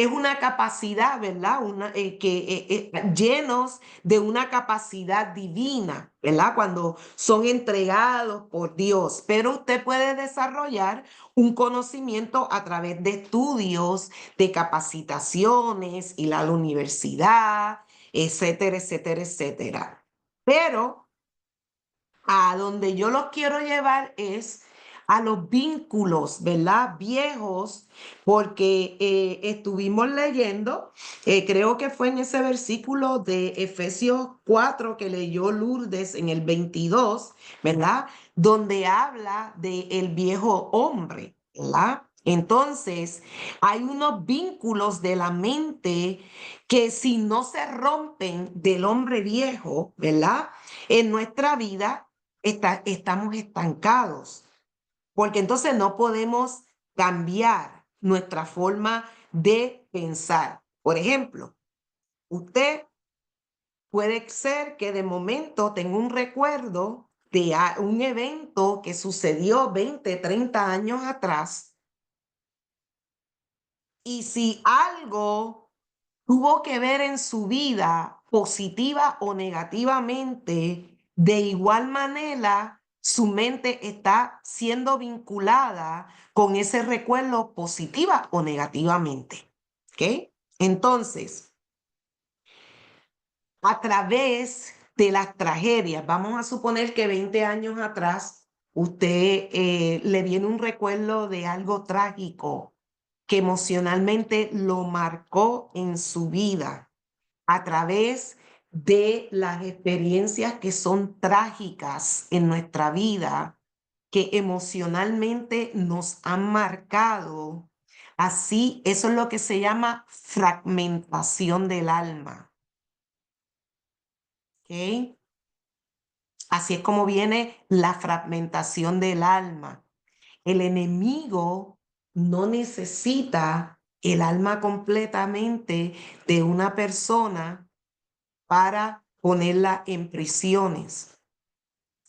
una capacidad, ¿verdad? Llenos de una capacidad divina, ¿verdad? Cuando son entregados por Dios. Pero usted puede desarrollar un conocimiento a través de estudios, de capacitaciones, ir a la universidad, etcétera, etcétera, etcétera. Pero a donde yo los quiero llevar es a los vínculos, ¿verdad? Viejos, porque estuvimos leyendo, creo que fue en ese versículo de Efesios 4 que leyó Lourdes en el 22, ¿verdad? Donde habla del viejo hombre, ¿verdad? Entonces, hay unos vínculos de la mente que si no se rompen del hombre viejo, ¿verdad? En nuestra vida estamos estancados, porque entonces no podemos cambiar nuestra forma de pensar. Por ejemplo, usted puede ser que de momento tenga un recuerdo de un evento que sucedió 20, 30 años atrás, y si algo tuvo que ver en su vida, positiva o negativamente, de igual manera, su mente está siendo vinculada con ese recuerdo positiva o negativamente. ¿Ok? Entonces, a través de las tragedias, vamos a suponer que 20 años atrás, usted le viene un recuerdo de algo trágico que emocionalmente lo marcó en su vida a través de las experiencias que son trágicas en nuestra vida, que emocionalmente nos han marcado. Así, eso es lo que se llama fragmentación del alma. ¿Ok? Así es como viene la fragmentación del alma. El enemigo no necesita el alma completamente de una persona para ponerla en prisiones,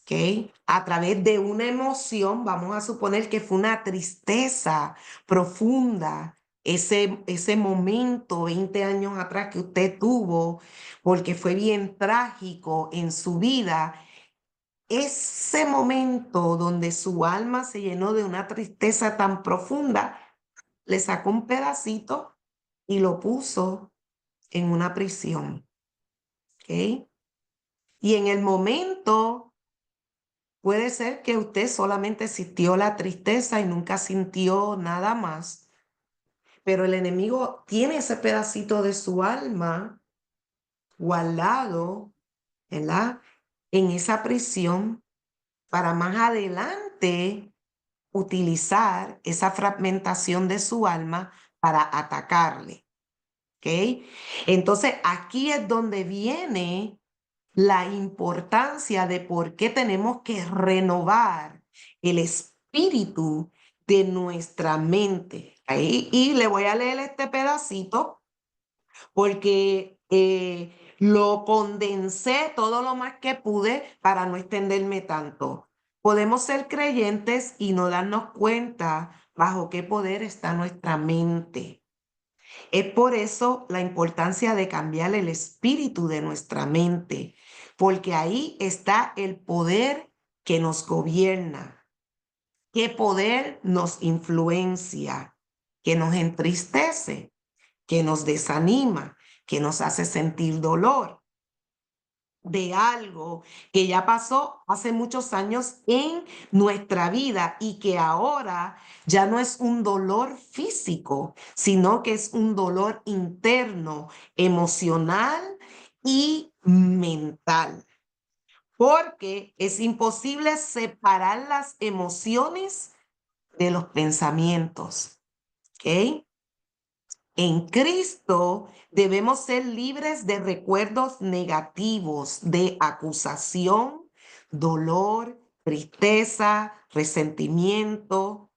¿ok? A través de una emoción, vamos a suponer que fue una tristeza profunda, ese momento 20 años atrás que usted tuvo, porque fue bien trágico en su vida, ese momento donde su alma se llenó de una tristeza tan profunda, le sacó un pedacito y lo puso en una prisión, ¿ok? Y en el momento puede ser que usted solamente sintió la tristeza y nunca sintió nada más, pero el enemigo tiene ese pedacito de su alma guardado, ¿verdad? En esa prisión para más adelante utilizar esa fragmentación de su alma para atacarle, ¿ok? Entonces aquí es donde viene la importancia de por qué tenemos que renovar el espíritu de nuestra mente. Ahí, y le voy a leer este pedacito porque lo condensé todo lo más que pude para no extenderme tanto. Podemos ser creyentes y no darnos cuenta bajo qué poder está nuestra mente. Es por eso la importancia de cambiar el espíritu de nuestra mente, porque ahí está el poder que nos gobierna. ¿Qué poder nos influencia? Que nos entristece, que nos desanima, que nos hace sentir dolor de algo que ya pasó hace muchos años en nuestra vida y que ahora ya no es un dolor físico, sino que es un dolor interno, emocional y mental, porque es imposible separar las emociones de los pensamientos, ¿ok? En Cristo debemos ser libres de recuerdos negativos, de acusación, dolor, tristeza, resentimiento,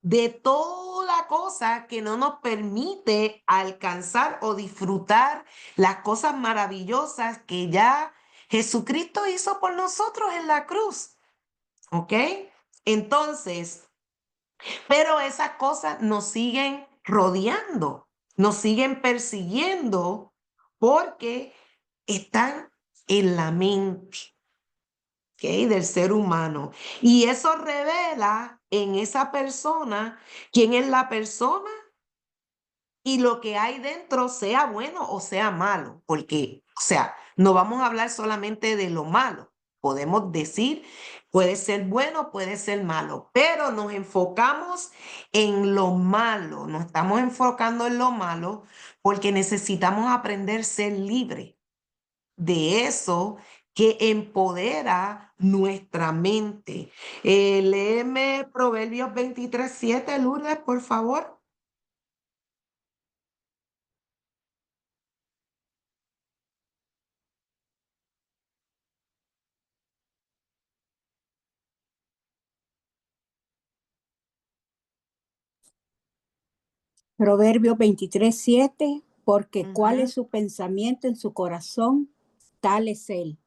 de toda cosa que no nos permite alcanzar o disfrutar las cosas maravillosas que ya Jesucristo hizo por nosotros en la cruz. ¿Ok? Entonces, pero esas cosas nos siguen rodeando, nos siguen persiguiendo porque están en la mente, ¿ok? Del ser humano. Y eso revela en esa persona quién es la persona y lo que hay dentro, sea bueno o sea malo, porque, o sea, no vamos a hablar solamente de lo malo. Podemos decir, puede ser bueno, puede ser malo, pero nos enfocamos en lo malo, nos estamos enfocando en lo malo porque necesitamos aprender a ser libre de eso que empodera nuestra mente. Léeme Proverbios 23:7, Lourdes, por favor. Proverbio 23:7, porque cuál Ujú. es su pensamiento en su corazón, tal es él.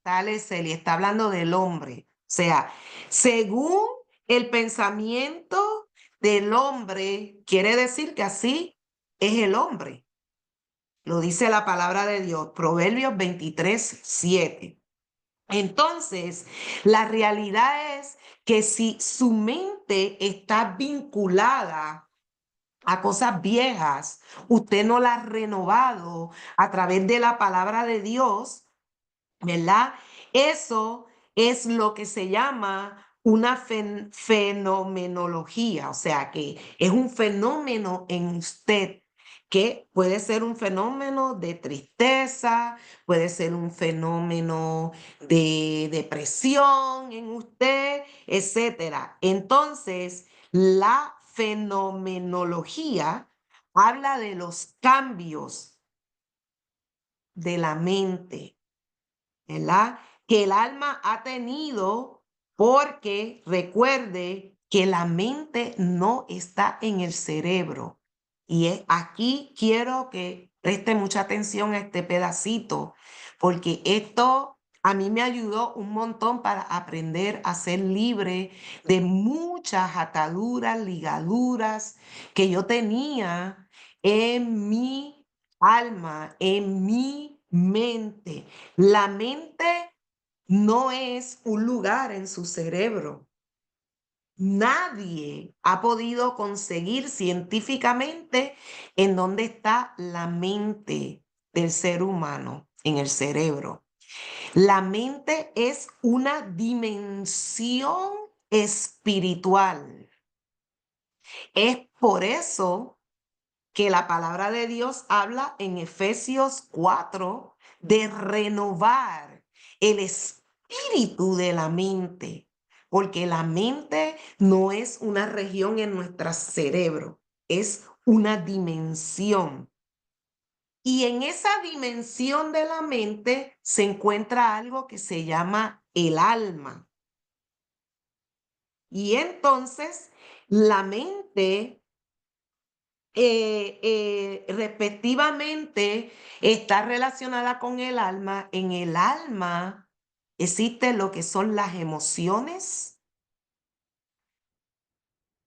Tal es él, y está hablando del hombre. O sea, según el pensamiento del hombre, quiere decir que así es el hombre. Lo dice la palabra de Dios, Proverbios 23:7. Entonces, la realidad es que si su mente está vinculada a cosas viejas, usted no la ha renovado a través de la palabra de Dios, ¿verdad? Eso es lo que se llama una fenomenología, o sea, que es un fenómeno en usted, que puede ser un fenómeno de tristeza, puede ser un fenómeno de depresión en usted, etcétera. Entonces, la fenomenología habla de los cambios de la mente, ¿verdad? Que el alma ha tenido, porque recuerde que la mente no está en el cerebro. Y aquí quiero que preste mucha atención a este pedacito, porque esto a mí me ayudó un montón para aprender a ser libre de muchas ataduras, ligaduras que yo tenía en mi alma, en mi mente. La mente no es un lugar en su cerebro. Nadie ha podido conseguir científicamente en dónde está la mente del ser humano en el cerebro. La mente es una dimensión espiritual. Es por eso que la palabra de Dios habla en Efesios 4 de renovar el espíritu de la mente, porque la mente no es una región en nuestro cerebro, es una dimensión. Y en esa dimensión de la mente se encuentra algo que se llama el alma. Y entonces la mente respectivamente está relacionada con el alma. En el alma existe lo que son las emociones,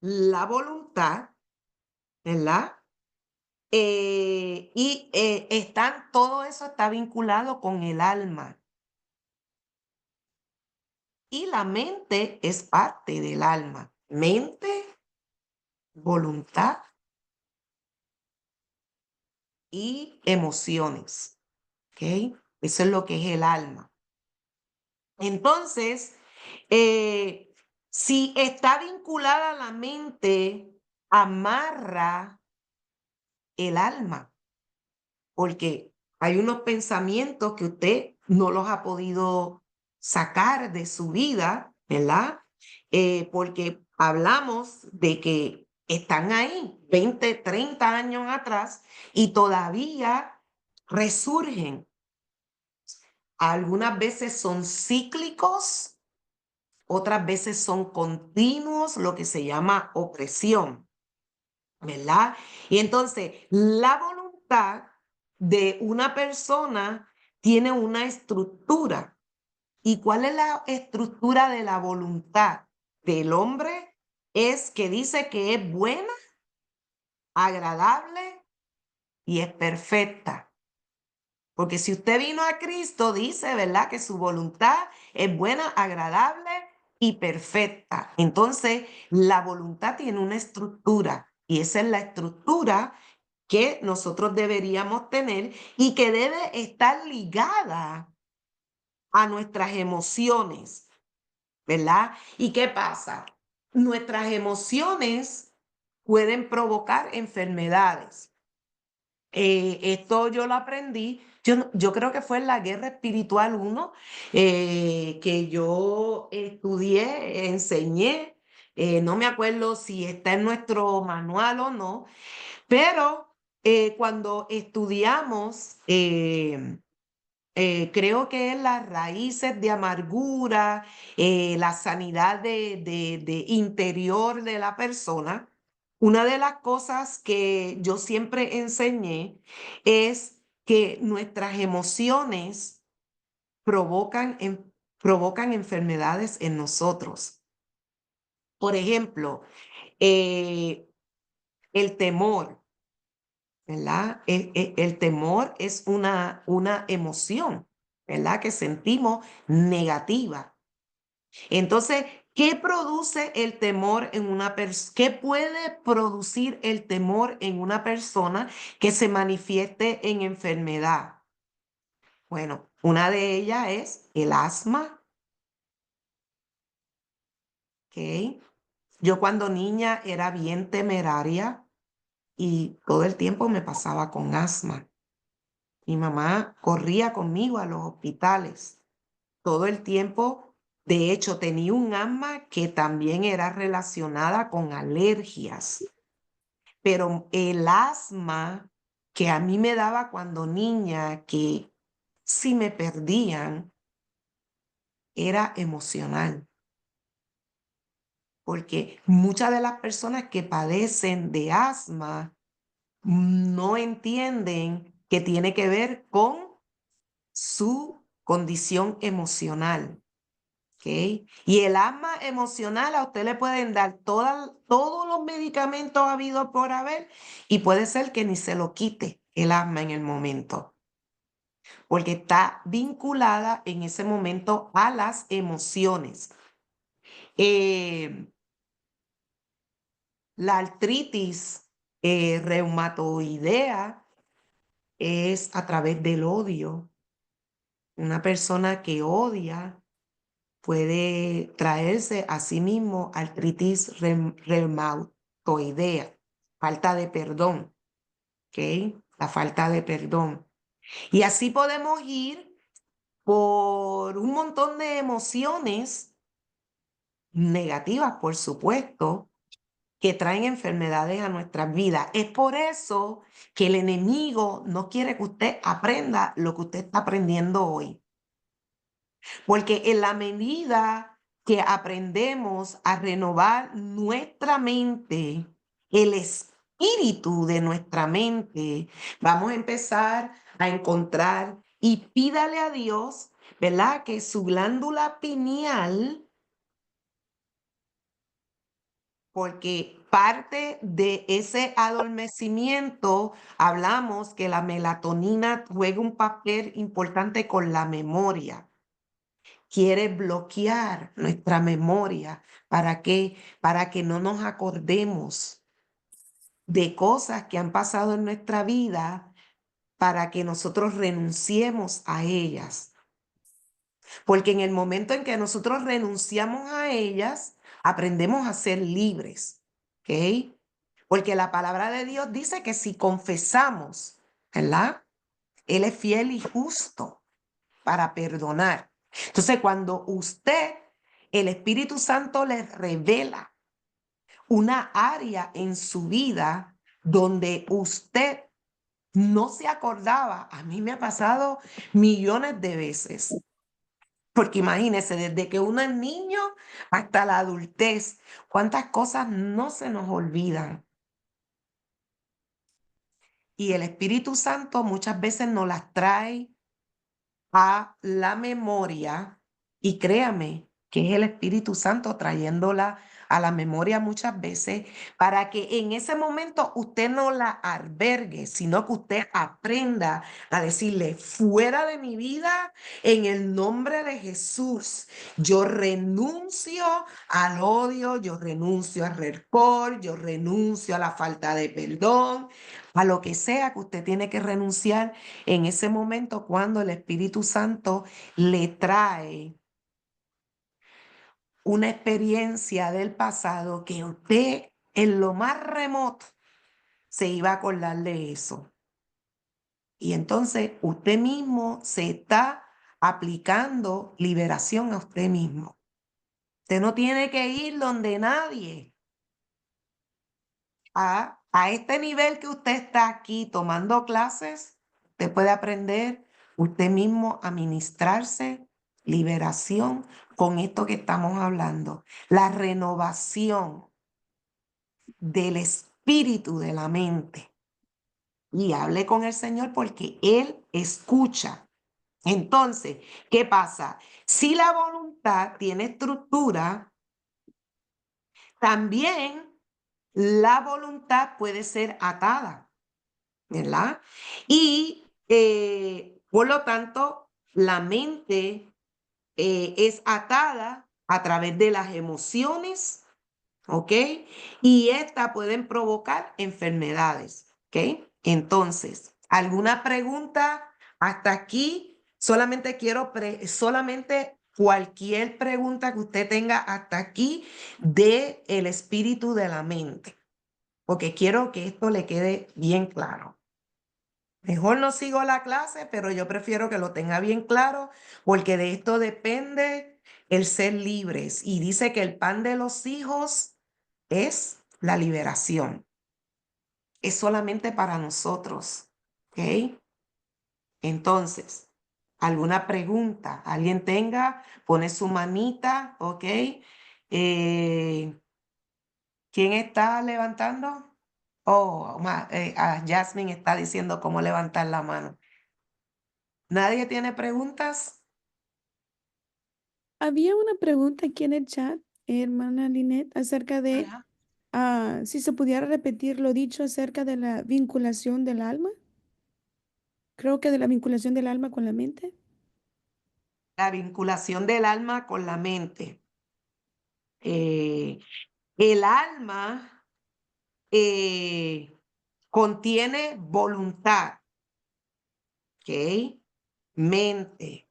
la voluntad, ¿verdad? Todo eso está vinculado con el alma. Y la mente es parte del alma. Mente, voluntad y emociones. ¿Ok? Eso es lo que es el alma. Entonces, si está vinculada a la mente, amarra el alma, porque hay unos pensamientos que usted no los ha podido sacar de su vida, ¿verdad? Porque hablamos de que están ahí 20, 30 años atrás y todavía resurgen. Algunas veces son cíclicos, otras veces son continuos, lo que se llama opresión, ¿verdad? Y entonces la voluntad de una persona tiene una estructura. ¿Y cuál es la estructura de la voluntad del hombre? Es que dice que es buena, agradable y es perfecta. Porque si usted vino a Cristo, dice, ¿verdad? Que su voluntad es buena, agradable y perfecta. Entonces, la voluntad tiene una estructura y esa es la estructura que nosotros deberíamos tener y que debe estar ligada a nuestras emociones, ¿verdad? ¿Y qué pasa? Nuestras emociones pueden provocar enfermedades. Esto yo lo aprendí, yo creo que fue en la Guerra Espiritual 1, que yo estudié, enseñé, no me acuerdo si está en nuestro manual o no, pero cuando estudiamos, creo que es las raíces de amargura, la sanidad de interior de la persona. Una de las cosas que yo siempre enseñé es que nuestras emociones provocan enfermedades en nosotros. Por ejemplo, eh, el temor, ¿verdad? El temor es una emoción, ¿verdad? Que sentimos negativa. Entonces, ¿qué produce el temor en una persona? ¿Qué puede producir el temor en una persona que se manifieste en enfermedad? Bueno, una de ellas es el asma, ¿ok? Yo cuando niña era bien temeraria y todo el tiempo me pasaba con asma. Mi mamá corría conmigo a los hospitales todo el tiempo. De hecho, tenía un asma que también era relacionada con alergias, pero el asma que a mí me daba cuando niña, que si me perdían, era emocional, porque muchas de las personas que padecen de asma no entienden que tiene que ver con su condición emocional. ¿Ok? Y el asma emocional a usted le pueden dar todos los medicamentos habidos por haber y puede ser que ni se lo quite el asma en el momento, porque está vinculada en ese momento a las emociones. Eh, la artritis reumatoidea es a través del odio. Una persona que odia puede traerse a sí mismo artritis reumatoidea, falta de perdón, ¿ok? La falta de perdón. Y así podemos ir por un montón de emociones negativas, por supuesto, que traen enfermedades a nuestras vidas. Es por eso que el enemigo no quiere que usted aprenda lo que usted está aprendiendo hoy. Porque en la medida que aprendemos a renovar nuestra mente, el espíritu de nuestra mente, vamos a empezar a encontrar y pídale a Dios, ¿verdad? Que su glándula pineal, porque parte de ese adormecimiento, hablamos que la melatonina juega un papel importante con la memoria. Quiere bloquear nuestra memoria. ¿Para qué? Para que no nos acordemos de cosas que han pasado en nuestra vida, para que nosotros renunciemos a ellas. Porque en el momento en que nosotros renunciamos a ellas, aprendemos a ser libres. ¿Ok? Porque la palabra de Dios dice que si confesamos, ¿verdad? Él es fiel y justo para perdonar. Entonces, cuando el Espíritu Santo le revela una área en su vida donde usted no se acordaba. A mí me ha pasado millones de veces. Porque imagínese, desde que uno es niño hasta la adultez, cuántas cosas no se nos olvidan. Y el Espíritu Santo muchas veces nos las trae a la memoria, y créame que es el Espíritu Santo trayéndola a la memoria muchas veces para que en ese momento usted no la albergue, sino que usted aprenda a decirle: fuera de mi vida, en el nombre de Jesús, yo renuncio al odio, yo renuncio al rencor, yo renuncio a la falta de perdón, a lo que sea que usted tiene que renunciar en ese momento cuando el Espíritu Santo le trae una experiencia del pasado que usted en lo más remoto se iba a acordar de eso. Y entonces usted mismo se está aplicando liberación a usted mismo. Usted no tiene que ir donde nadie. A este nivel que usted está aquí tomando clases, usted puede aprender usted mismo a ministrarse liberación con esto que estamos hablando, la renovación del espíritu de la mente. Y hable con el Señor porque Él escucha. Entonces, ¿qué pasa? Si la voluntad tiene estructura, también la voluntad puede ser atada, ¿verdad? Y por lo tanto, la mente es atada a través de las emociones, ¿ok? Y estas pueden provocar enfermedades, ¿ok? Entonces, ¿alguna pregunta hasta aquí? Solamente cualquier pregunta que usted tenga hasta aquí de el espíritu de la mente, porque quiero que esto le quede bien claro. Mejor no sigo la clase, pero yo prefiero que lo tenga bien claro, porque de esto depende el ser libres. Y dice que el pan de los hijos es la liberación. Es solamente para nosotros. ¿Ok? Entonces, ¿alguna pregunta? ¿Alguien tenga? Pone su manita. ¿Ok? ¿Quién está levantando? Oh, Jasmine está diciendo cómo levantar la mano. ¿Nadie tiene preguntas? Había una pregunta aquí en el chat, hermana Linet, acerca de Ajá. si se pudiera repetir lo dicho acerca de la vinculación del alma. Creo que de la vinculación del alma con la mente. La vinculación del alma con la mente. Eh, el alma contiene voluntad, ¿ok? Mente,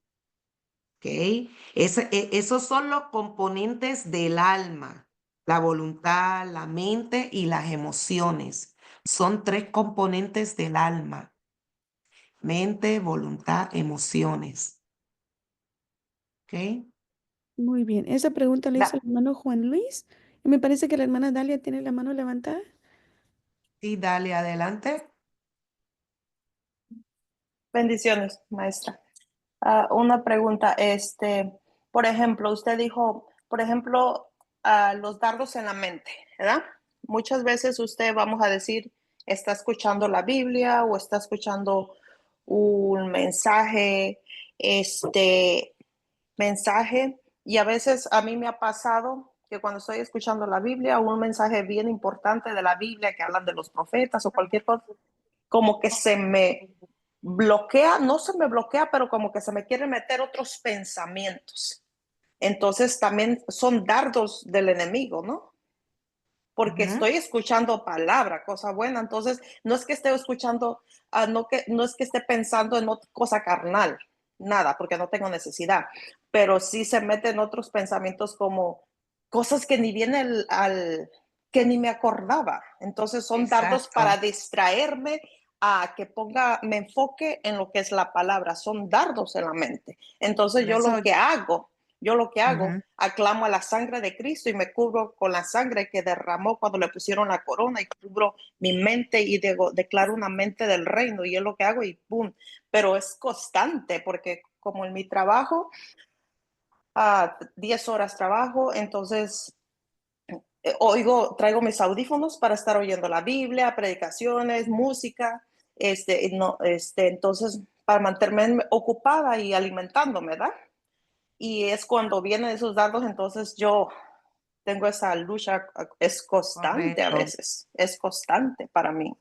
¿ok? Esos son los componentes del alma: la voluntad, la mente y las emociones. Son tres componentes del alma: mente, voluntad, emociones, ¿ok? Muy bien. Esa pregunta la hizo el hermano Juan Luis y me parece que la hermana Dalia tiene la mano levantada. Sí, dale adelante. Bendiciones, maestra. Una pregunta, por ejemplo, usted dijo, por ejemplo, los dardos en la mente, ¿verdad? Muchas veces usted, vamos a decir, está escuchando la Biblia o está escuchando un mensaje, mensaje, y a veces a mí me ha pasado que cuando estoy escuchando la Biblia o un mensaje bien importante de la Biblia que hablan de los profetas o cualquier cosa, como que se me bloquea, no se me bloquea, pero como que se me quieren meter otros pensamientos. Entonces también son dardos del enemigo, ¿no? Porque Ujú. estoy escuchando palabra, cosa buena. Entonces, no es que esté escuchando, no es que esté pensando en otra cosa carnal, nada, porque no tengo necesidad, pero sí se meten otros pensamientos como cosas que ni vienen que ni me acordaba. Entonces, son dardos Exacto. para distraerme a que me enfoque en lo que es la palabra. Son dardos en la mente. Entonces, Por yo eso, lo que hago, Yo lo que hago, Ujú. aclamo a la sangre de Cristo y me cubro con la sangre que derramó cuando le pusieron la corona y cubro mi mente y declaro una mente del reino y es lo que hago y ¡pum! Pero es constante porque como en mi trabajo, 10 horas trabajo, entonces traigo mis audífonos para estar oyendo la Biblia, predicaciones, música, no, entonces para mantenerme ocupada y alimentándome, ¿verdad? Y es cuando vienen esos dardos, entonces yo tengo esa lucha, es constante a Correcto. veces, es constante para mí.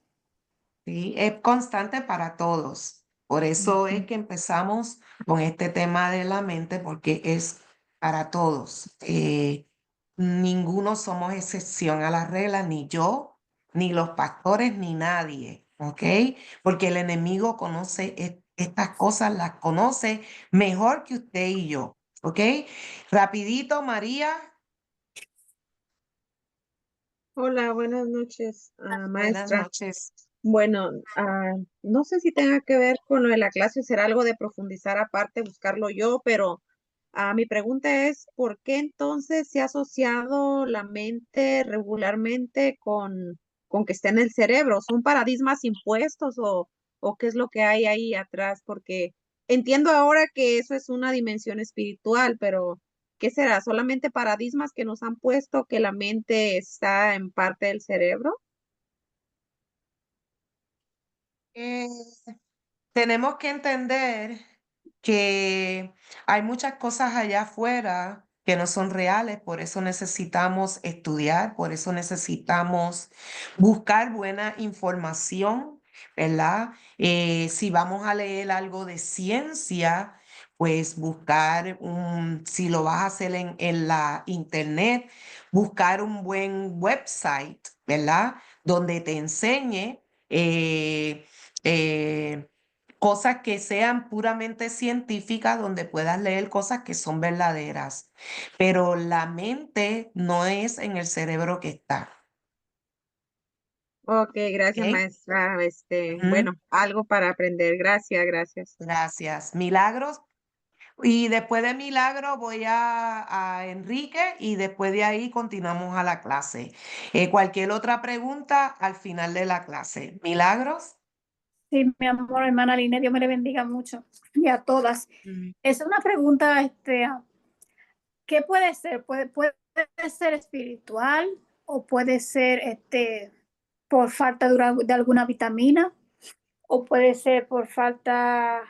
Sí, es constante para todos. Por eso es que empezamos con este tema de la mente, porque es para todos. Ninguno somos excepción a la regla, ni yo, ni los pastores, ni nadie, ¿ok? Porque el enemigo conoce estas cosas, las conoce mejor que usted y yo, ¿ok? Rapidito, María. Hola, buenas noches, Buenas maestra. noches. Bueno, no sé si tenga que ver con lo de la clase, será algo de profundizar aparte, buscarlo yo, pero mi pregunta es, ¿por qué entonces se ha asociado la mente regularmente con que está en el cerebro? ¿Son paradigmas impuestos o qué es lo que hay ahí atrás? Porque entiendo ahora que eso es una dimensión espiritual, pero ¿qué será? ¿Solamente paradigmas que nos han puesto que la mente está en parte del cerebro? Eh, Tenemos que entender que hay muchas cosas allá afuera que no son reales, por eso necesitamos estudiar, por eso necesitamos buscar buena información, ¿verdad? Si vamos a leer algo de ciencia, pues buscar si lo vas a hacer en la internet, buscar un buen website, ¿verdad? Donde te enseñe. Eh, cosas que sean puramente científicas, donde puedas leer cosas que son verdaderas. Pero la mente no es en el cerebro que está. Ok, gracias, ¿Ok? maestra. Ujú. Bueno, algo para aprender. Gracias, gracias. Gracias. Milagros. Y después de Milagro voy a Enrique y después de ahí continuamos a la clase. Cualquier otra pregunta al final de la clase. Milagros. Sí, mi amor, hermana Lina, Dios me le bendiga mucho y a todas. Mm. Es una pregunta, ¿qué puede ser? Puede ser espiritual o puede ser por falta de alguna vitamina o puede ser por falta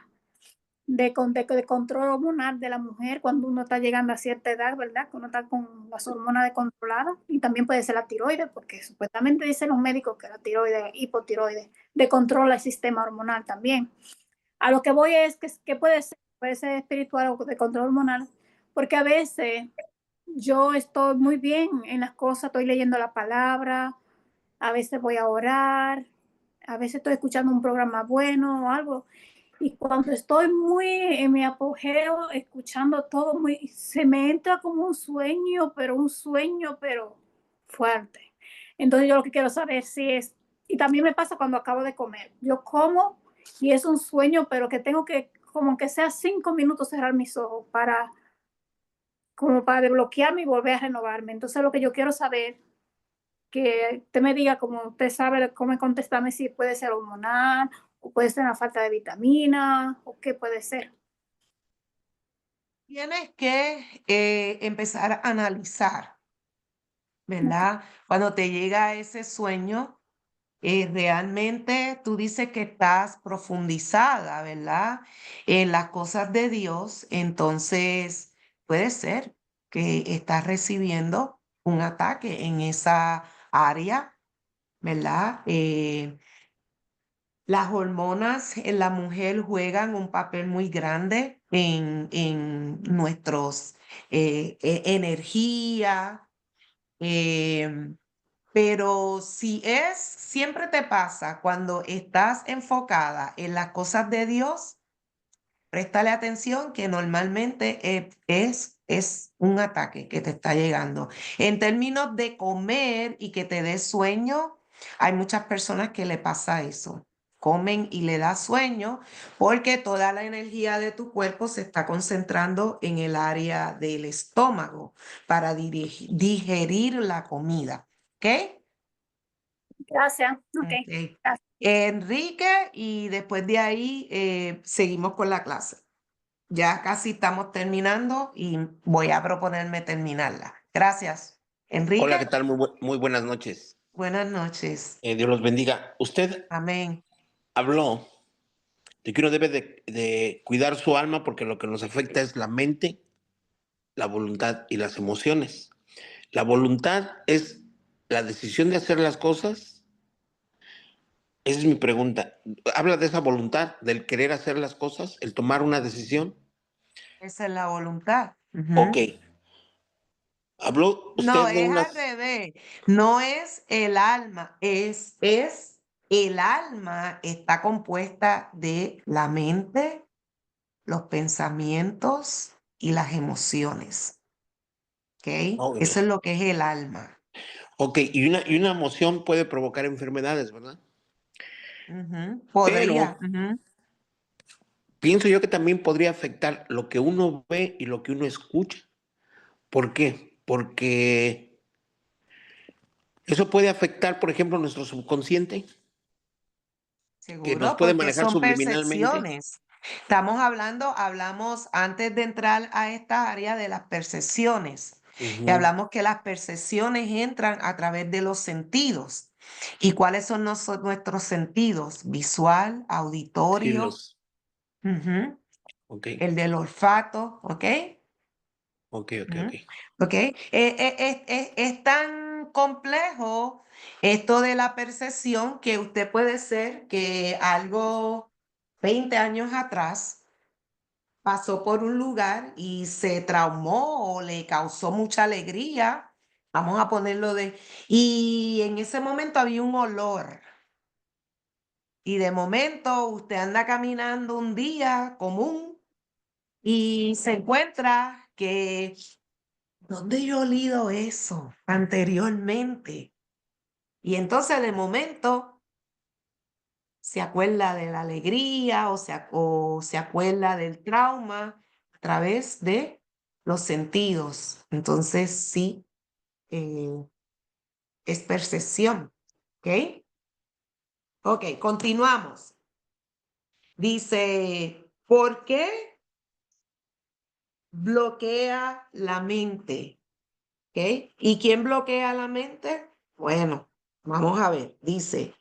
de control hormonal de la mujer cuando uno está llegando a cierta edad, ¿verdad? Que uno está con las hormonas descontroladas y también puede ser la tiroides, porque supuestamente dicen los médicos que la tiroides, hipotiroides, descontrola el sistema hormonal también. A lo que voy es que puede ser espiritual o de control hormonal, porque a veces yo estoy muy bien en las cosas, estoy leyendo la palabra, a veces voy a orar, a veces estoy escuchando un programa bueno o algo, y cuando estoy muy en mi apogeo, escuchando todo, se me entra como un sueño, pero fuerte. Entonces yo lo que quiero saber si es, y también me pasa cuando acabo de comer, yo como y es un sueño, pero que tengo que, como que sea 5 minutos, cerrar mis ojos como para desbloquearme y volver a renovarme. Entonces lo que yo quiero saber, que usted me diga, como usted sabe cómo contestarme, si puede ser hormonal o puede ser una falta de vitamina o qué puede ser. Tienes que empezar a analizar, Ok. ¿verdad? Cuando te llega ese sueño, realmente tú dices que estás profundizada, ¿verdad? En las cosas de Dios, entonces puede ser que estás recibiendo un ataque en esa área, ¿verdad? Las hormonas en la mujer juegan un papel muy grande en nuestros energía. em, pero si siempre te pasa cuando estás enfocada en las cosas de Dios, préstale atención que normalmente es un ataque que te está llegando. En términos de comer y que te dé sueño, hay muchas personas que le pasa eso. comen y le da sueño, porque toda la energía de tu cuerpo se está concentrando en el área del estómago para digerir la comida. ¿Ok? Gracias. Ok. Ok. Gracias. Enrique, y después de ahí seguimos con la clase. Ya casi estamos terminando y voy a proponerme terminarla. Gracias. Hola, Enrique, ¿qué tal? Muy buenas noches. buenas noches. Dios los bendiga. Usted Amén. habló de que uno debe de cuidar su alma porque lo que nos afecta es la mente, la voluntad y las emociones. La voluntad es la decisión de hacer las cosas. Esa es mi pregunta. Habla de esa voluntad, del querer hacer las cosas, el tomar una decisión. Esa es la voluntad. Ok. Ujú. Habló No, usted de es al unas... revés. No es el alma, es el alma está compuesta de la mente, los pensamientos y las emociones. ¿Ok? Ok, Eso es lo que es el alma. ok, y una emoción puede provocar enfermedades, ¿verdad? Ujú. Pero Podría. Ujú. pienso yo que también podría afectar lo que uno ve y lo que uno escucha. ¿Por qué? Porque eso puede afectar, por ejemplo, nuestro subconsciente, que nos Seguro, puede porque manejar son subliminalmente. percepciones. Hablamos antes de entrar a esta área de las percepciones. Y Ujú. hablamos que las percepciones entran a través de los sentidos. ¿Y cuáles son nuestros sentidos? Visual, Sí, auditorio, los. ujú, Ok, el del olfato, ¿ok? ok, ok, ok. Ujú. ¿Ok? Es tan complejo esto de la percepción que usted puede ser que algo 20 años atrás pasó por un lugar y se traumó o le causó mucha alegría. Vamos a ponerlo de... Y en ese momento había un olor. Y de momento usted anda caminando un día común y se encuentra que ¿dónde yo he olido eso anteriormente? Y entonces de momento se acuerda de la alegría o se acuerda del trauma a través de los sentidos. Entonces sí, eh, es percepción. ¿Ok? Ok, continuamos. Dice, ¿por qué bloquea la mente? ¿Ok? ¿Y quién bloquea la mente? Bueno, vamos a ver. Dice,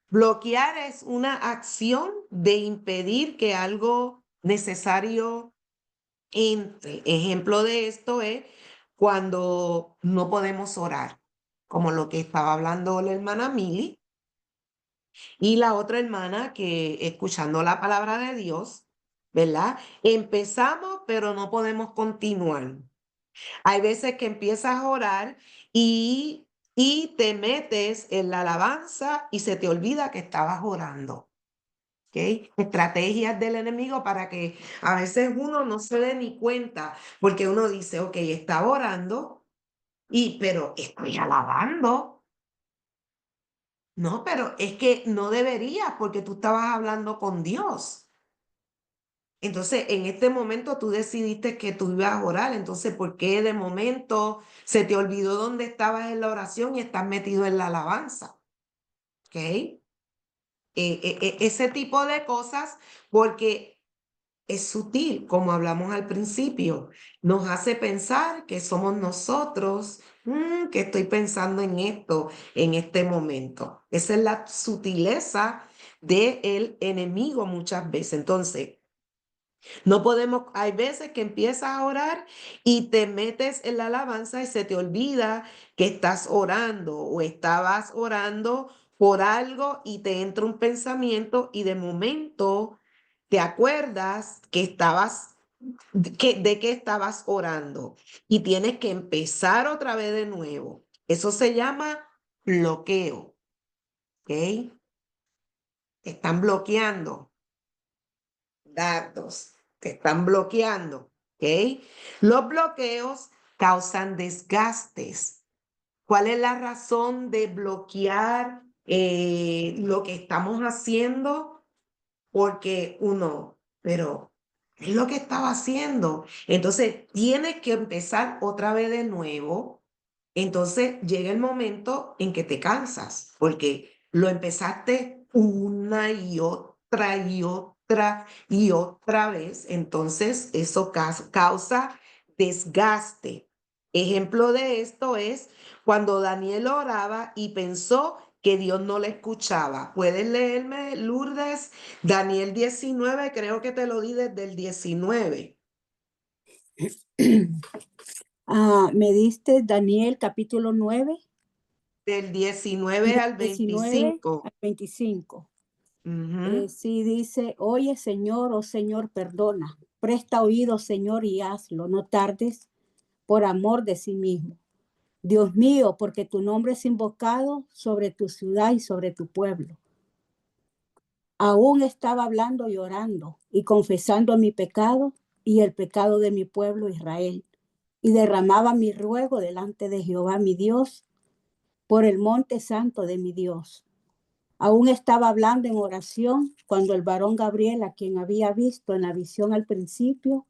bloquear es una acción de impedir que algo necesario entre. Ejemplo de esto es cuando no podemos orar, como lo que estaba hablando la hermana Mili y la otra hermana que escuchando la palabra de Dios, ¿verdad? Empezamos, pero no podemos continuar. Hay veces que empiezas a orar y te metes en la alabanza y se te olvida que estabas orando. ¿Ok? Estrategias del enemigo para que a veces uno no se dé ni cuenta, porque uno dice, ok, estaba orando, pero estoy alabando. No, pero es que no deberías porque tú estabas hablando con Dios. Entonces, en este momento tú decidiste que tú ibas a orar. Entonces, ¿por qué de momento se te olvidó dónde estabas en la oración y estás metido en la alabanza? ¿Ok? Ese tipo de cosas, porque es sutil, como hablamos al principio, nos hace pensar que somos nosotros, que estoy pensando en esto en este momento. Esa es la sutileza del enemigo muchas veces. Entonces, no podemos, hay veces que empiezas a orar y te metes en la alabanza y se te olvida que estás orando o estabas orando por algo y te entra un pensamiento y de momento te acuerdas que de qué estabas orando y tienes que empezar otra vez de nuevo. Eso se llama bloqueo, ¿ok? Están bloqueando datos, te están bloqueando, ¿ok? Los bloqueos causan desgastes. ¿Cuál es la razón de bloquear lo que estamos haciendo, porque pero es lo que estaba haciendo. Entonces, tienes que empezar otra vez de nuevo. Entonces, llega el momento en que te cansas, porque lo empezaste una y otra vez. Entonces, eso causa desgaste. Ejemplo de esto es cuando Daniel oraba y pensó que Dios no le escuchaba. ¿Puedes leerme, Lourdes? Daniel 19, creo que te lo di desde el 19. Me diste Daniel capítulo 9, Del 19 al 19 25. al 25. Ujú. Sí dice, oye Señor, oh Señor, perdona. Presta oído, Señor, y hazlo. No tardes por amor de sí mismo. Dios mío, porque tu nombre es invocado sobre tu ciudad y sobre tu pueblo. Aún estaba hablando y orando y confesando mi pecado y el pecado de mi pueblo Israel. Y derramaba mi ruego delante de Jehová mi Dios por el monte santo de mi Dios. Aún estaba hablando en oración cuando el varón Gabriel, a quien había visto en la visión al principio,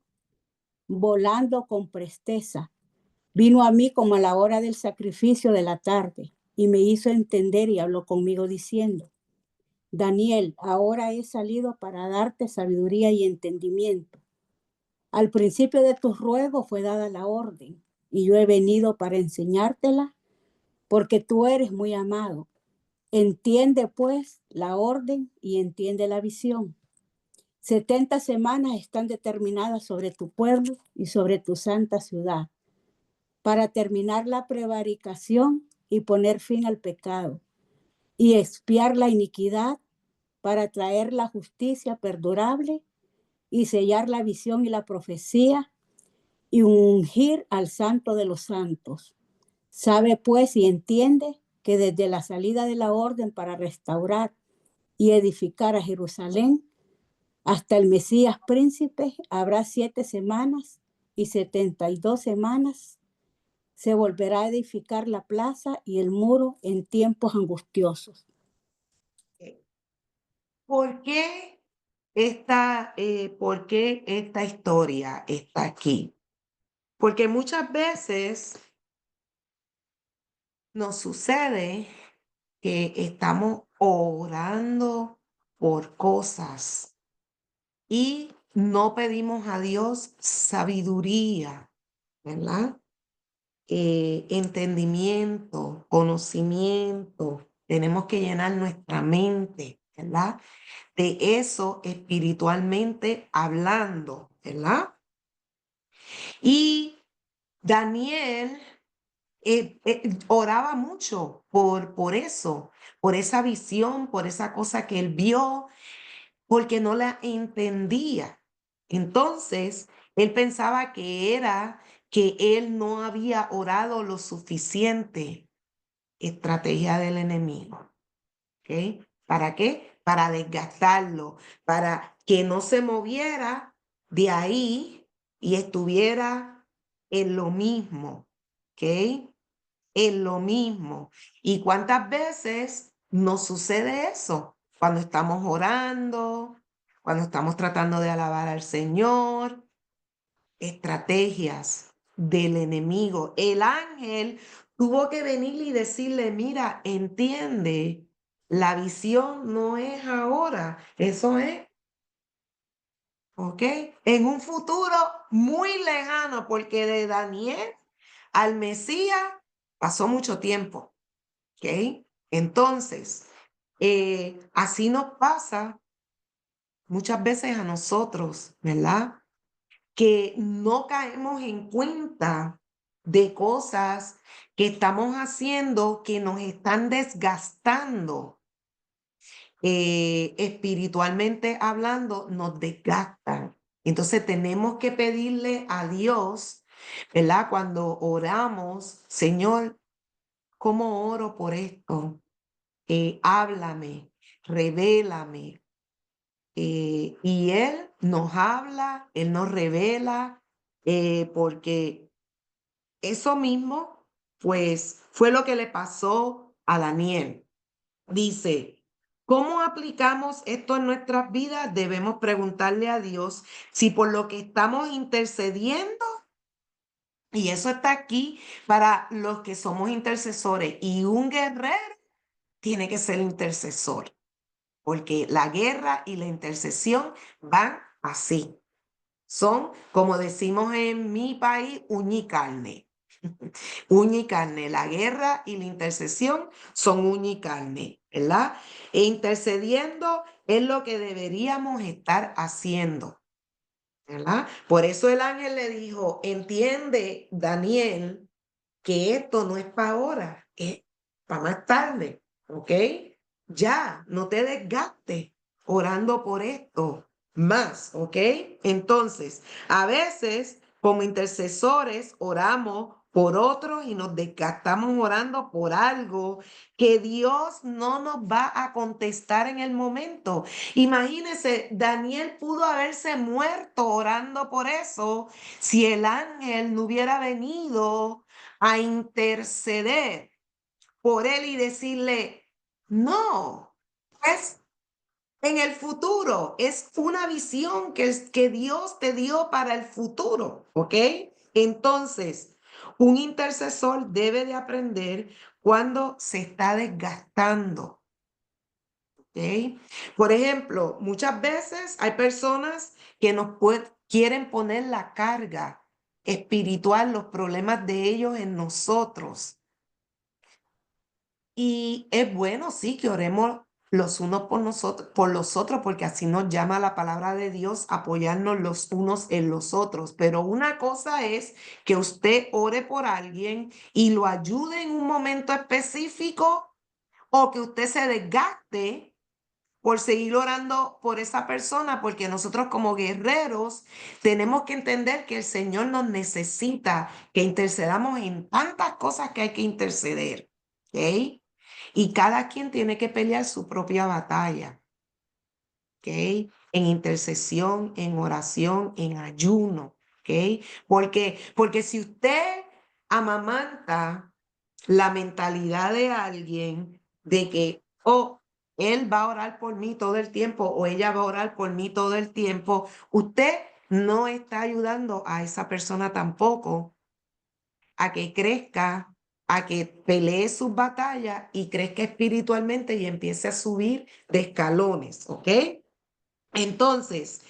volando con presteza, vino a mí como a la hora del sacrificio de la tarde y me hizo entender y habló conmigo diciendo, Daniel, ahora he salido para darte sabiduría y entendimiento. Al principio de tus ruegos fue dada la orden y yo he venido para enseñártela porque tú eres muy amado. Entiende pues la orden y entiende la visión. 70 semanas están determinadas sobre tu pueblo y sobre tu santa ciudad para terminar la prevaricación y poner fin al pecado y expiar la iniquidad para traer la justicia perdurable y sellar la visión y la profecía y ungir al santo de los santos. Sabe pues y entiende que desde la salida de la orden para restaurar y edificar a Jerusalén hasta el Mesías príncipe habrá 7 semanas y 72 semanas. Se volverá a edificar la plaza y el muro en tiempos angustiosos. ¿Por qué por qué esta historia está aquí? Porque muchas veces nos sucede que estamos orando por cosas y no pedimos a Dios sabiduría, ¿verdad? Entendimiento, conocimiento. Tenemos que llenar nuestra mente, ¿verdad? De eso espiritualmente hablando, ¿verdad? Y Daniel oraba mucho por eso, por esa visión, por esa cosa que él vio, porque no la entendía. Entonces, él pensaba que era que él no había orado lo suficiente. Estrategia del enemigo. ¿Ok? ¿Para qué? Para desgastarlo, para que no se moviera de ahí y estuviera en lo mismo. ¿Ok? En lo mismo. ¿Y cuántas veces nos sucede eso? Cuando estamos orando, cuando estamos tratando de alabar al Señor, estrategias del enemigo. El ángel tuvo que venir y decirle, mira, entiende, la visión no es ahora, eso es, ¿ok? En un futuro muy lejano, porque de Daniel al Mesías pasó mucho tiempo, ¿ok? Entonces, así nos pasa muchas veces a nosotros, ¿verdad? Que no caemos en cuenta de cosas que estamos haciendo que nos están desgastando. Espiritualmente hablando, nos desgastan. Entonces tenemos que pedirle a Dios, ¿verdad? Cuando oramos, Señor, ¿cómo oro por esto? Háblame, revélame. Y Él nos habla, Él nos revela, porque eso mismo, pues, fue lo que le pasó a Daniel. dice, ¿cómo aplicamos esto en nuestras vidas? Debemos preguntarle a Dios si por lo que estamos intercediendo, y eso está aquí para los que somos intercesores, y un guerrero tiene que ser intercesor, porque la guerra y la intercesión van así. Son, como decimos en mi país, uña y carne. Uña y carne. La guerra y la intercesión son uña y carne, ¿verdad? E intercediendo es lo que deberíamos estar haciendo, ¿verdad? Por eso el ángel le dijo, entiende, Daniel, que esto no es para ahora, es para más tarde, ¿ok? Ya, no te desgastes orando por esto más, ¿ok? Entonces, a veces como intercesores oramos por otros y nos desgastamos orando por algo que Dios no nos va a contestar en el momento. Imagínense, Daniel pudo haberse muerto orando por eso si el ángel no hubiera venido a interceder por él y decirle, no, es en el futuro, es una visión que Dios te dio para el futuro, ¿ok? Entonces, un intercesor debe de aprender cuando se está desgastando, ¿ok? Por ejemplo, muchas veces hay personas que quieren poner la carga espiritual, los problemas de ellos en nosotros. Y es bueno, sí, que oremos los unos por nosotros, por los otros, porque así nos llama la palabra de Dios, apoyarnos los unos en los otros. Pero una cosa es que usted ore por alguien y lo ayude en un momento específico, o que usted se desgaste por seguir orando por esa persona, porque nosotros como guerreros tenemos que entender que el Señor nos necesita que intercedamos en tantas cosas que hay que interceder, ¿ok? Y cada quien tiene que pelear su propia batalla, ¿ok? En intercesión, en oración, en ayuno, ¿ok? Porque si usted amamanta la mentalidad de alguien de que, oh, él va a orar por mí todo el tiempo o ella va a orar por mí todo el tiempo, usted no está ayudando a esa persona tampoco a que crezca, a que pelee sus batallas y crezca espiritualmente y empiece a subir de escalones, ¿ok? Entonces,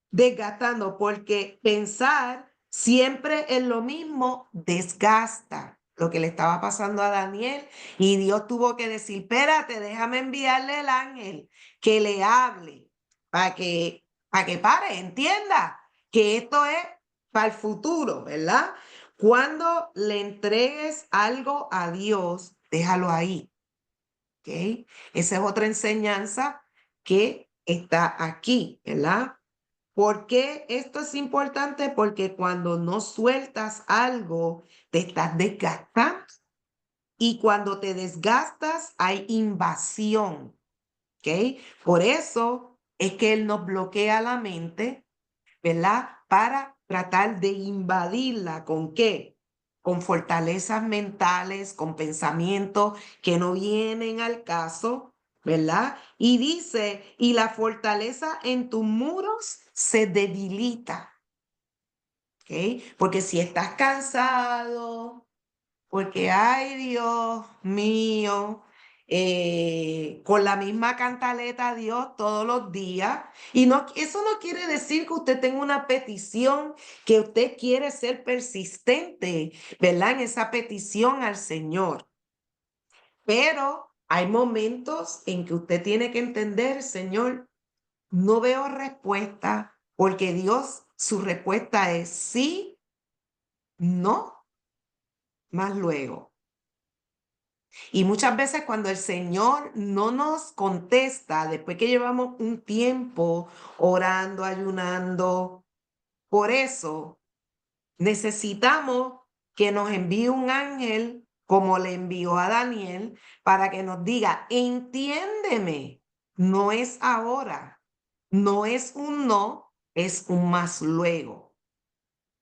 desgastando, porque pensar siempre en lo mismo desgasta. Lo que le estaba pasando a Daniel, y Dios tuvo que decir, espérate, déjame enviarle el ángel que le hable para que pare, entienda que esto es para el futuro, ¿verdad? Cuando le entregues algo a Dios, déjalo ahí, ¿ok? Esa es otra enseñanza que está aquí, ¿verdad? ¿Por qué esto es importante? Porque cuando no sueltas algo, te estás desgastando. Y cuando te desgastas, hay invasión. ¿Ok? Por eso es que Él nos bloquea la mente, ¿verdad? Para tratar de invadirla. ¿Con qué? Con fortalezas mentales, con pensamientos que no vienen al caso, ¿verdad? Y dice, y la fortaleza en tus muros se debilita, ¿ok? Porque si estás cansado, porque, ay, Dios mío, con la misma cantaleta a Dios todos los días. Y no, eso no quiere decir que usted tenga una petición, que usted quiere ser persistente, ¿verdad? En esa petición al Señor. Pero hay momentos en que usted tiene que entender, Señor, no veo respuesta, porque Dios, su respuesta es sí, no, más luego. Y muchas veces cuando el Señor no nos contesta, después que llevamos un tiempo orando, ayunando, por eso necesitamos que nos envíe un ángel como le envió a Daniel para que nos diga, entiéndeme, no es ahora, no es un no, es un más luego.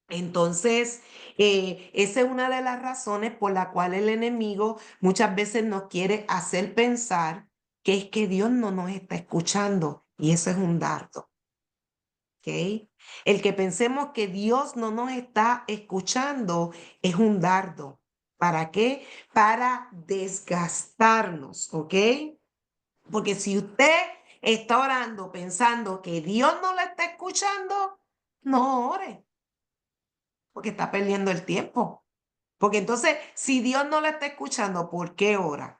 Entonces, esa es una de las razones por la cual el enemigo muchas veces nos quiere hacer pensar que es que Dios no nos está escuchando y eso es un dardo. ¿Ok? El que pensemos que Dios no nos está escuchando es un dardo. ¿Para qué? Para desgastarnos, ¿ok? Porque si usted está orando pensando que Dios no la está escuchando, no ore, porque está perdiendo el tiempo. Porque entonces, si Dios no la está escuchando, ¿por qué ora?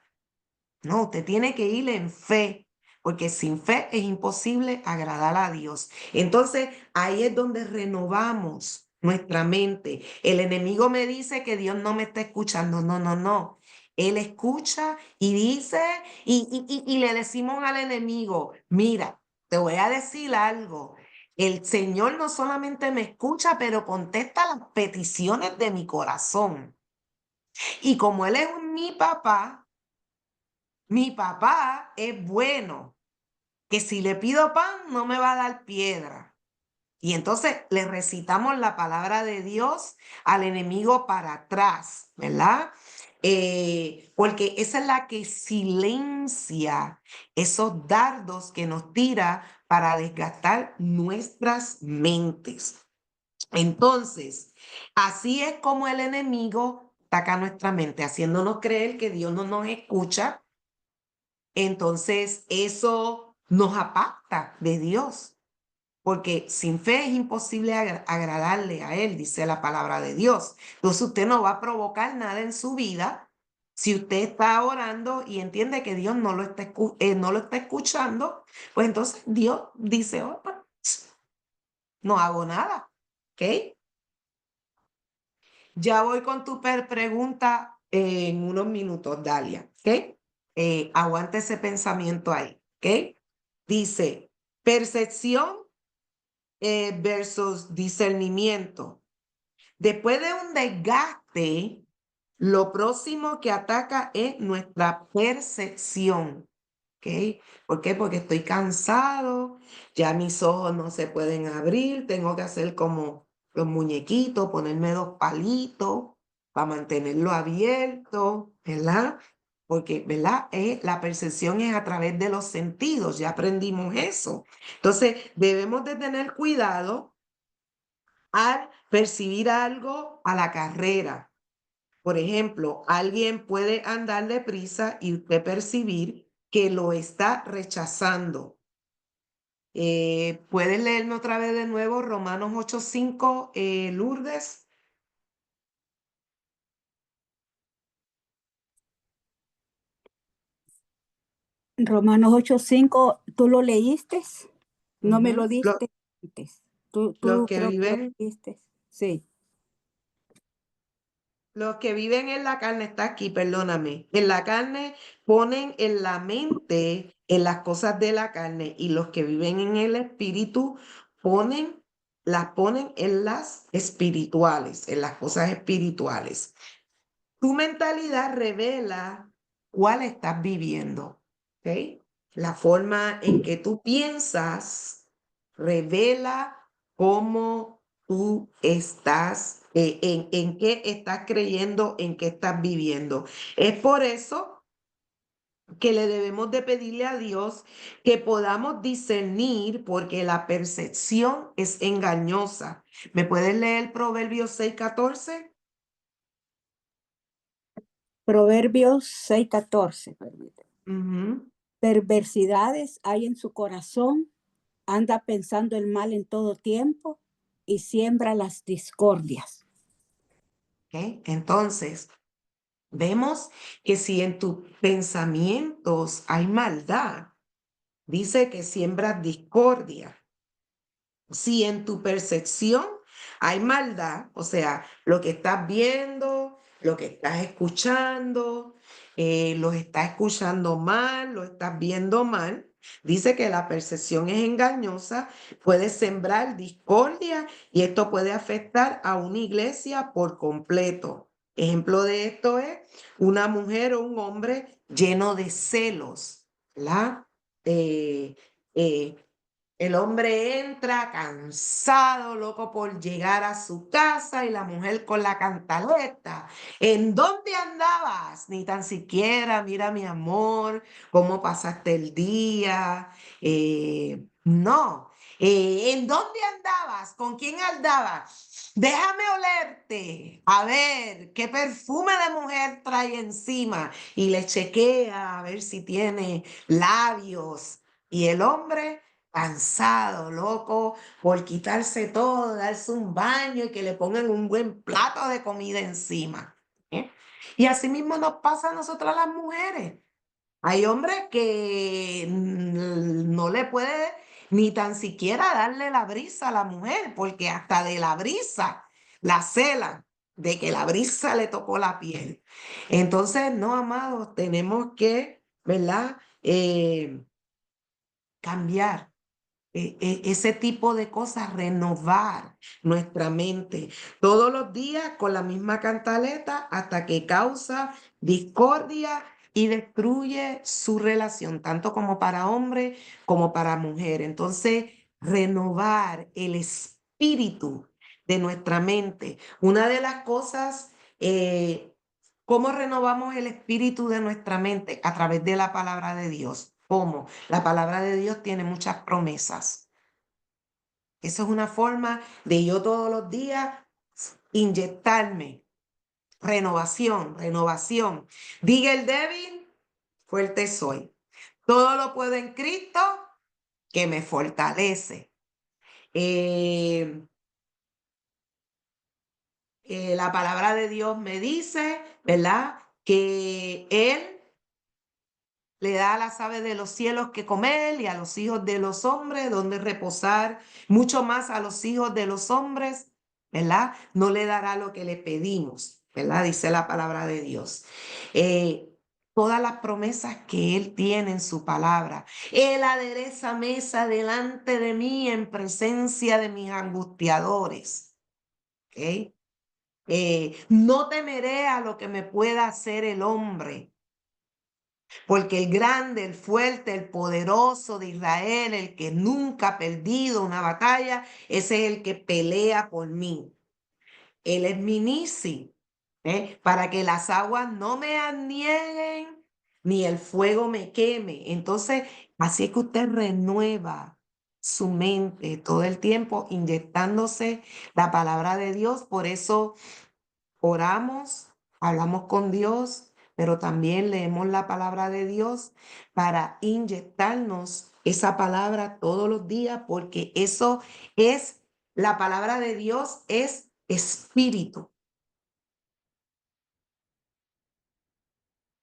No, usted tiene que ir en fe, porque sin fe es imposible agradar a Dios. Entonces, ahí es donde renovamos nuestra mente. El enemigo me dice que Dios no me está escuchando. No, no, no. Él escucha y dice, y le decimos al enemigo, mira, te voy a decir algo. El Señor no solamente me escucha, pero contesta las peticiones de mi corazón. Y como Él es mi papá es bueno, que si le pido pan no me va a dar piedra. Y entonces le recitamos la palabra de Dios al enemigo para atrás, ¿verdad? Porque esa es la que silencia esos dardos que nos tira para desgastar nuestras mentes. Entonces, así es como el enemigo ataca nuestra mente, haciéndonos creer que Dios no nos escucha. Entonces, eso nos aparta de Dios, porque sin fe es imposible agradarle a Él, dice la palabra de Dios. Entonces, usted no va a provocar nada en su vida si usted está orando y entiende que Dios no lo está escuchando, pues entonces Dios dice, oh, pues, no hago nada, ¿ok? Ya voy con tu pregunta en unos minutos, Dalia, ¿ok? Aguante ese pensamiento ahí, ¿ok? Dice, percepción versus discernimiento. Después de un desgaste, lo próximo que ataca es nuestra percepción. ¿Ok? ¿Por qué? Porque estoy cansado, ya mis ojos no se pueden abrir, tengo que hacer como los muñequitos, ponerme dos palitos para mantenerlo abierto, ¿verdad? Porque, ¿verdad? La percepción es a través de los sentidos, ya aprendimos eso. Entonces, debemos de tener cuidado al percibir algo a la carrera. Por ejemplo, alguien puede andar deprisa y usted percibir que lo está rechazando. ¿Puedes leerme otra vez de nuevo Romanos 8:5, Lourdes? Romanos 8:5, ¿tú lo leíste? No me lo Ujú. diste antes. Tú Los que creo que lo viven, leíste. Sí. los que viven en la carne, está aquí, perdóname. En la carne ponen en la mente en las cosas de la carne y los que viven en el espíritu las ponen en las espirituales, en las cosas espirituales. Tu mentalidad revela cuál estás viviendo, ¿ok? La forma en que tú piensas revela cómo tú estás, en qué estás creyendo, en qué estás viviendo. Es por eso que le debemos de pedirle a Dios que podamos discernir, porque la percepción es engañosa. ¿Me puedes leer Proverbios 6:14? Proverbios 6:14. Permíteme. Ujú. Perversidades hay en su corazón, anda pensando el mal en todo tiempo y siembra las discordias. ¿Ok? Entonces, vemos que si en tus pensamientos hay maldad, dice que siembras discordia. Si en tu percepción hay maldad, o sea, lo que estás viendo, lo que estás escuchando, lo estás escuchando mal, lo estás viendo mal, dice que la percepción es engañosa, puede sembrar discordia y esto puede afectar a una iglesia por completo. Ejemplo de esto es una mujer o un hombre lleno de celos, ¿verdad? Eh, El hombre entra cansado, loco por llegar a su casa y la mujer con la cantaleta. ¿En dónde andabas? Ni tan siquiera, mira mi amor, cómo pasaste el día. No. ¿En dónde andabas? ¿Con quién andabas? Déjame olerte. A ver, qué perfume de mujer trae encima. Y le chequea a ver si tiene labios. Y el hombre cansado, loco, por quitarse todo, darse un baño y que le pongan un buen plato de comida encima. ¿Eh? Y así mismo nos pasa a nosotras las mujeres. Hay hombres que no le puede ni tan siquiera darle la brisa a la mujer, porque hasta de la brisa la celan, de que la brisa le tocó la piel. Entonces, no, amados, tenemos que, ¿verdad? Cambiar ese tipo de cosas, renovar nuestra mente todos los días con la misma cantaleta hasta que causa discordia y destruye su relación, tanto como para hombre como para mujer. Entonces, renovar el espíritu de nuestra mente. Una de las cosas, ¿cómo renovamos el espíritu de nuestra mente? A través de la palabra de Dios. ¿Cómo? La palabra de Dios tiene muchas promesas. Eso es una forma de yo todos los días inyectarme. Renovación, renovación. Diga el débil, fuerte soy. Todo lo puedo en Cristo que me fortalece. La palabra de Dios me dice, ¿verdad? Que Él le da a las aves de los cielos que comer y a los hijos de los hombres donde reposar, mucho más a los hijos de los hombres, ¿verdad? No le dará lo que le pedimos, ¿verdad? Dice la palabra de Dios. Todas las promesas que Él tiene en su palabra. Él adereza mesa delante de mí en presencia de mis angustiadores. ¿Ok? No temeré a lo que me pueda hacer el hombre. Porque el grande, el fuerte, el poderoso de Israel, el que nunca ha perdido una batalla, ese es el que pelea por mí. Él es mi Nisi, para que las aguas no me anieguen ni el fuego me queme. Entonces, así es que usted renueva su mente todo el tiempo inyectándose la palabra de Dios. Por eso oramos, hablamos con Dios, pero también leemos la palabra de Dios para inyectarnos esa palabra todos los días, porque eso es, la palabra de Dios es espíritu.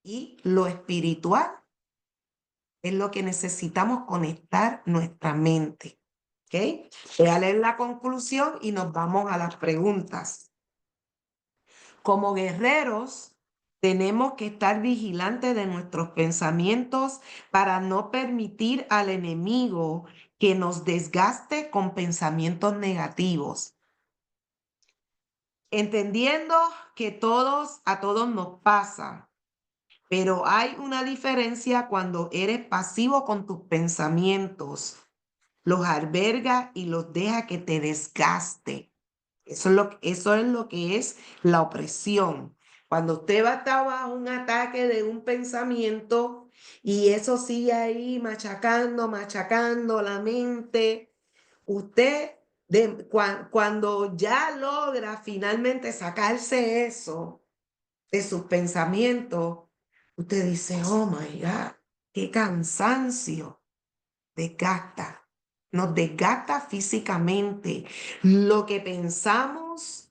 Y lo espiritual es lo que necesitamos conectar nuestra mente. ¿Ok? Voy a leer la conclusión y nos vamos a las preguntas. Como guerreros, tenemos que estar vigilantes de nuestros pensamientos para no permitir al enemigo que nos desgaste con pensamientos negativos. Entendiendo que a todos nos pasa, pero hay una diferencia cuando eres pasivo con tus pensamientos, los alberga y los deja que te desgaste. Eso es lo que es la opresión. Cuando usted va a estar bajo un ataque de un pensamiento y eso sigue ahí machacando la mente, usted cuando ya logra finalmente sacarse eso de sus pensamientos, usted dice, oh my God, qué cansancio. Desgasta, nos desgasta físicamente. Lo que pensamos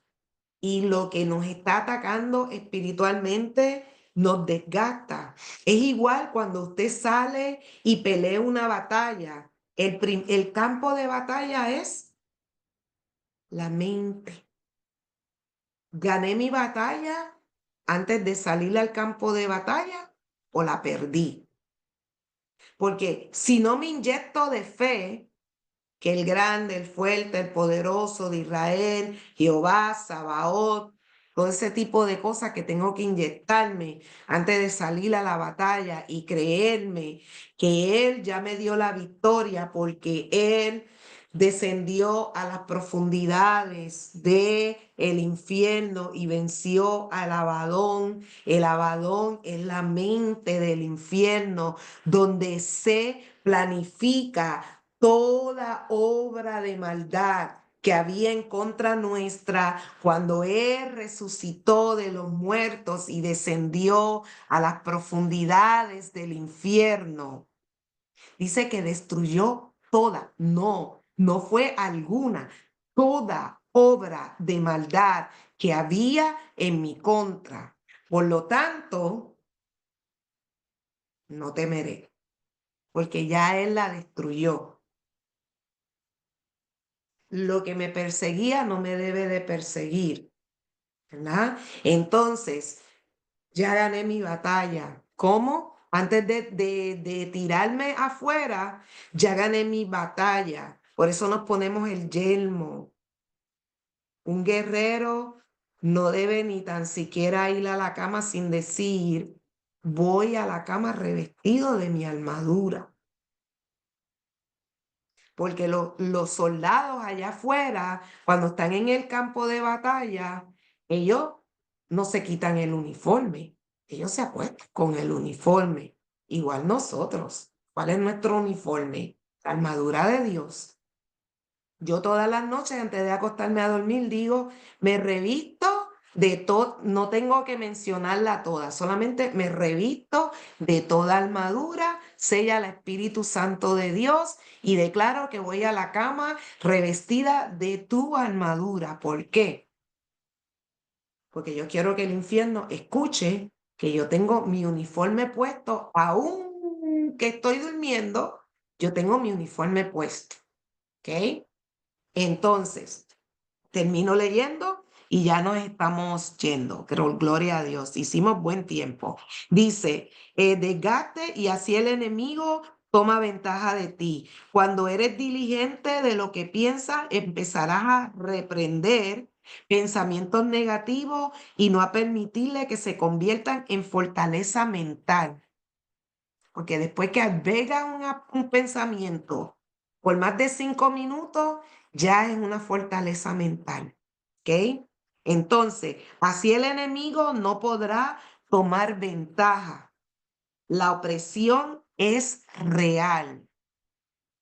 y lo que nos está atacando espiritualmente nos desgasta. Es igual cuando usted sale y pelea una batalla. El campo de batalla es la mente. ¿Gané mi batalla antes de salir al campo de batalla o la perdí? Porque si no me inyecto de fe, que el grande, el fuerte, el poderoso de Israel, Jehová, Sabaoth, todo ese tipo de cosas que tengo que inyectarme antes de salir a la batalla y creerme que Él ya me dio la victoria porque Él descendió a las profundidades de el infierno y venció al Abadón. El Abadón es la mente del infierno donde se planifica toda obra de maldad que había en contra nuestra cuando Él resucitó de los muertos y descendió a las profundidades del infierno. Dice que destruyó toda, no fue alguna, toda obra de maldad que había en mi contra. Por lo tanto, no temeré, porque ya Él la destruyó. Lo que me perseguía no me debe de perseguir, ¿verdad? Entonces, ya gané mi batalla. ¿Cómo? Antes de tirarme afuera, ya gané mi batalla. Por eso nos ponemos el yelmo. Un guerrero no debe ni tan siquiera ir a la cama sin decir, voy a la cama revestido de mi armadura. Porque los soldados allá afuera, cuando están en el campo de batalla, ellos no se quitan el uniforme, ellos se acuestan con el uniforme, igual nosotros. ¿Cuál es nuestro uniforme? La armadura de Dios. Yo todas las noches antes de acostarme a dormir digo, me revisto de todo, no tengo que mencionarla toda, solamente me revisto de toda armadura, sella el Espíritu Santo de Dios y declaro que voy a la cama revestida de tu armadura. ¿Por qué? Porque yo quiero que el infierno escuche que yo tengo mi uniforme puesto, aún que estoy durmiendo, yo tengo mi uniforme puesto. ¿Ok? Entonces, termino leyendo y ya nos estamos yendo. Pero gloria a Dios, hicimos buen tiempo. Dice, desgaste y así el enemigo toma ventaja de ti. Cuando eres diligente de lo que piensas, empezarás a reprender pensamientos negativos y no a permitirle que se conviertan en fortaleza mental. Porque después que alberga un pensamiento por más de 5 minutos, ya es una fortaleza mental. ¿Ok? Entonces, así el enemigo no podrá tomar ventaja. La opresión es real.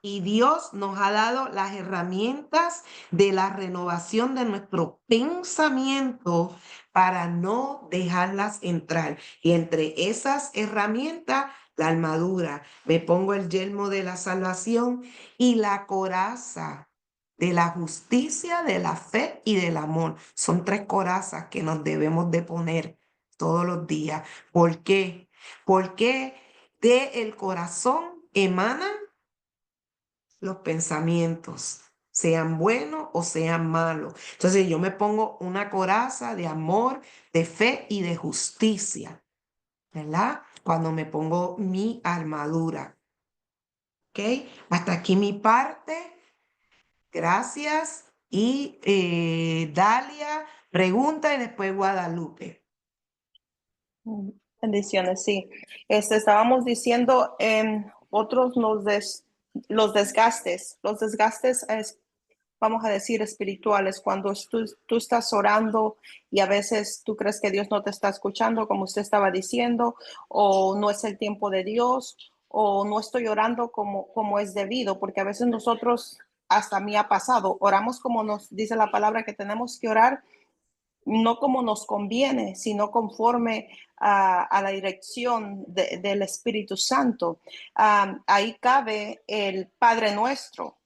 Y Dios nos ha dado las herramientas de la renovación de nuestro pensamiento para no dejarlas entrar. Y entre esas herramientas, la armadura. Me pongo el yelmo de la salvación y la coraza de la justicia, de la fe y del amor. Son 3 corazas que nos debemos de poner todos los días. ¿Por qué? Porque del corazón emanan los pensamientos, sean buenos o sean malos. Entonces yo me pongo una coraza de amor, de fe y de justicia, ¿verdad? Cuando me pongo mi armadura. ¿Ok? Hasta aquí mi parte. Gracias. Y Dalia pregunta y después Guadalupe. Bendiciones, sí. Estábamos diciendo otros los desgastes es, vamos a decir, espirituales, cuando tú estás orando y a veces tú crees que Dios no te está escuchando, como usted estaba diciendo, o no es el tiempo de Dios, o no estoy orando como es debido, porque a veces nosotros, hasta a mí ha pasado, oramos como nos dice la palabra que tenemos que orar, no como nos conviene, sino conforme a la dirección del Espíritu Santo. Ahí cabe el Padre Nuestro,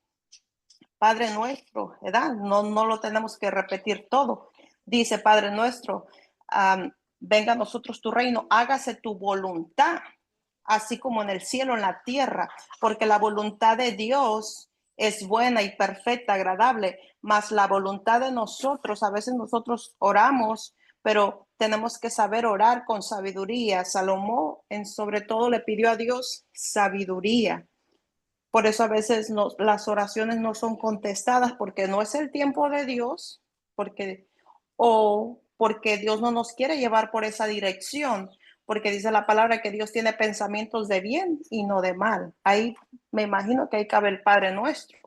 ¿verdad? No lo tenemos que repetir todo. Dice, Padre Nuestro, venga a nosotros tu reino, hágase tu voluntad, así como en el cielo, en la tierra, porque la voluntad de Dios es buena y perfecta, agradable, mas la voluntad de nosotros, a veces nosotros oramos, pero tenemos que saber orar con sabiduría. Salomón, sobre todo, le pidió a Dios sabiduría. Por eso a veces las oraciones no son contestadas porque no es el tiempo de Dios, porque porque Dios no nos quiere llevar por esa dirección, porque dice la palabra que Dios tiene pensamientos de bien y no de mal. Ahí me imagino que ahí cabe el Padre nuestro.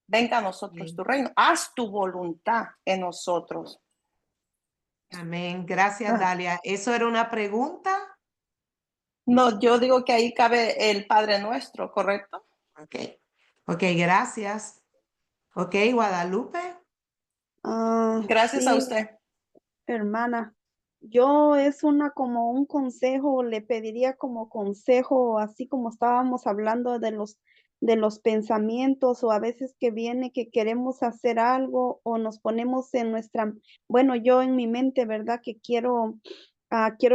Venga a nosotros tu reino, haz tu voluntad en nosotros. Amén. Gracias, Dalia. ¿Eso era una pregunta? No, yo digo que ahí cabe el Padre nuestro, ¿correcto? Ok. Ok, gracias. Ok, Guadalupe. Gracias a Sí, usted. hermana. Yo es como un consejo, le pediría como consejo, así como estábamos hablando de los pensamientos o a veces que viene que queremos hacer algo o nos ponemos en bueno, yo en mi mente, ¿verdad? Que quiero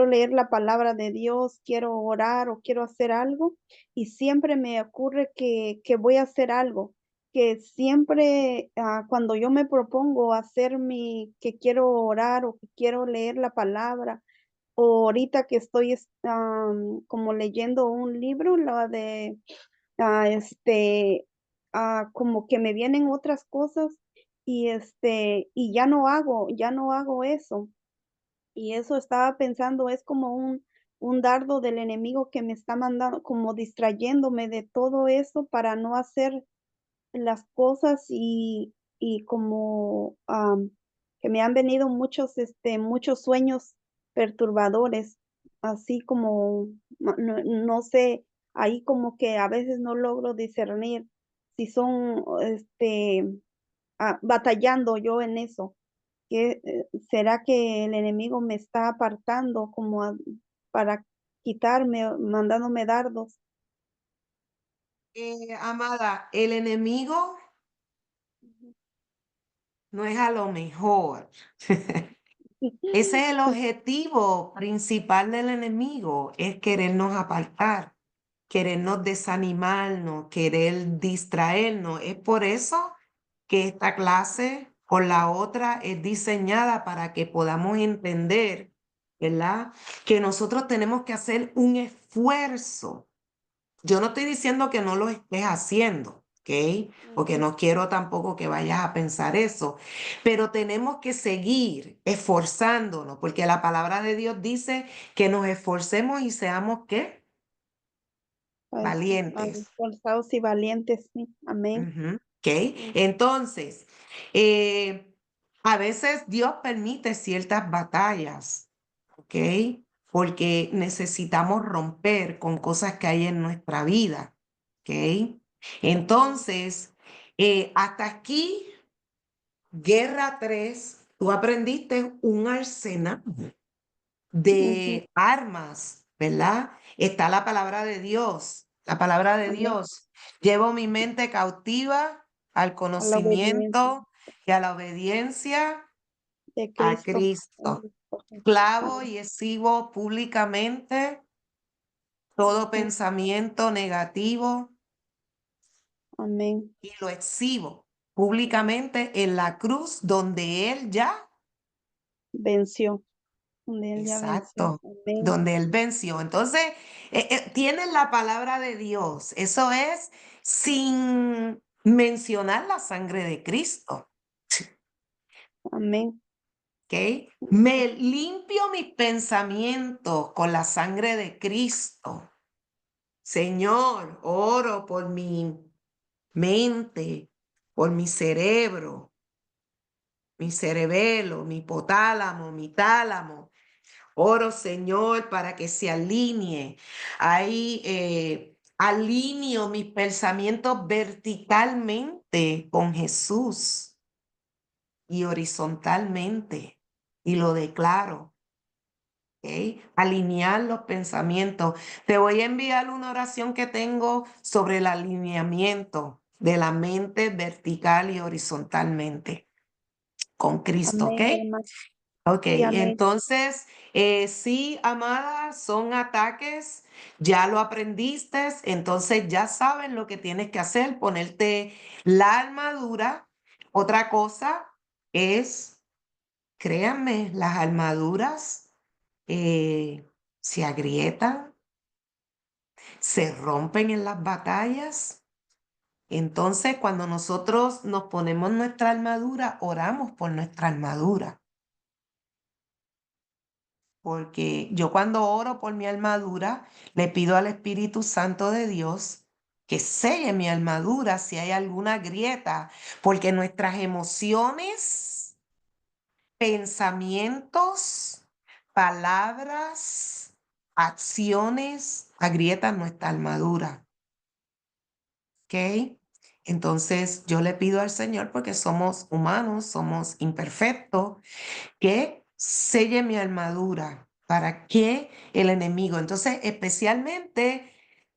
leer la palabra de Dios, quiero orar o quiero hacer algo y siempre me ocurre que voy a hacer algo, que siempre cuando yo me propongo hacer que quiero orar o que quiero leer la palabra, o ahorita que estoy como leyendo un libro, la de, como que me vienen otras cosas y ya no hago eso. Y eso estaba pensando, es como un dardo del enemigo que me está mandando, como distrayéndome de todo eso para no hacer las cosas y como que me han venido muchos sueños perturbadores, así como, no sé, ahí como que a veces no logro discernir si son, batallando yo en eso. ¿Será que el enemigo me está apartando para quitarme, mandándome dardos? Amada, el enemigo no es a lo mejor. Ese es el objetivo principal del enemigo, es querernos apartar, querernos desanimarnos, querer distraernos. Es por eso que esta clase o la otra es diseñada para que podamos entender, ¿verdad? Que nosotros tenemos que hacer un esfuerzo. Yo no estoy diciendo que no lo estés haciendo, ¿ok? Porque no quiero tampoco que vayas a pensar eso, pero tenemos que seguir esforzándonos, porque la palabra de Dios dice que nos esforcemos y seamos, ¿qué? Valientes. Esforzados y valientes, sí. Amén. Ujú, ¿ok? Entonces, a veces Dios permite ciertas batallas, ¿ok? Porque necesitamos romper con cosas que hay en nuestra vida, ¿ok? Entonces, hasta aquí, Guerra 3, tú aprendiste un arsenal Ujú. de armas, ¿verdad? Está la palabra de Dios, la palabra de Amén. Dios. Llevo mi mente cautiva al A la obediencia conocimiento y a la obediencia de a Cristo. Cristo. Jesús. Clavo Amén. y exhibo públicamente todo Ujú. pensamiento negativo Amén. y lo exhibo públicamente en la cruz donde Él ya, Venció. Donde Él ya venció. exacto, Amén. donde Él venció. Entonces, tienes la palabra de Dios. Eso es sin mencionar la sangre de Cristo. Amén. ¿Ok? Me limpio mis pensamientos con la sangre de Cristo. Señor, oro por mi mente, por mi cerebro, mi cerebelo, mi hipotálamo, mi tálamo. Oro, Señor, para que se alinee. Ahí alineo mis pensamientos verticalmente con Jesús y horizontalmente. Y lo declaro. ¿Ok? Alinear los pensamientos. Te voy a enviar una oración que tengo sobre el alineamiento de la mente vertical y horizontalmente con Cristo, ¿ok? Amén, hermano. Ok, Sí, amén. entonces, sí, amada, son ataques, ya lo aprendiste, entonces ya sabes lo que tienes que hacer, ponerte la armadura. Otra cosa es, créanme, las armaduras se agrietan, se rompen en las batallas. Entonces, cuando nosotros nos ponemos nuestra armadura, oramos por nuestra armadura. porque yo cuando oro por mi armadura, le pido al Espíritu Santo de Dios que selle mi armadura si hay alguna grieta, porque nuestras emociones, pensamientos, palabras, acciones agrietan nuestra armadura. ¿Ok? Entonces yo le pido al Señor, porque somos humanos, somos imperfectos, que selle mi armadura para que el enemigo, entonces especialmente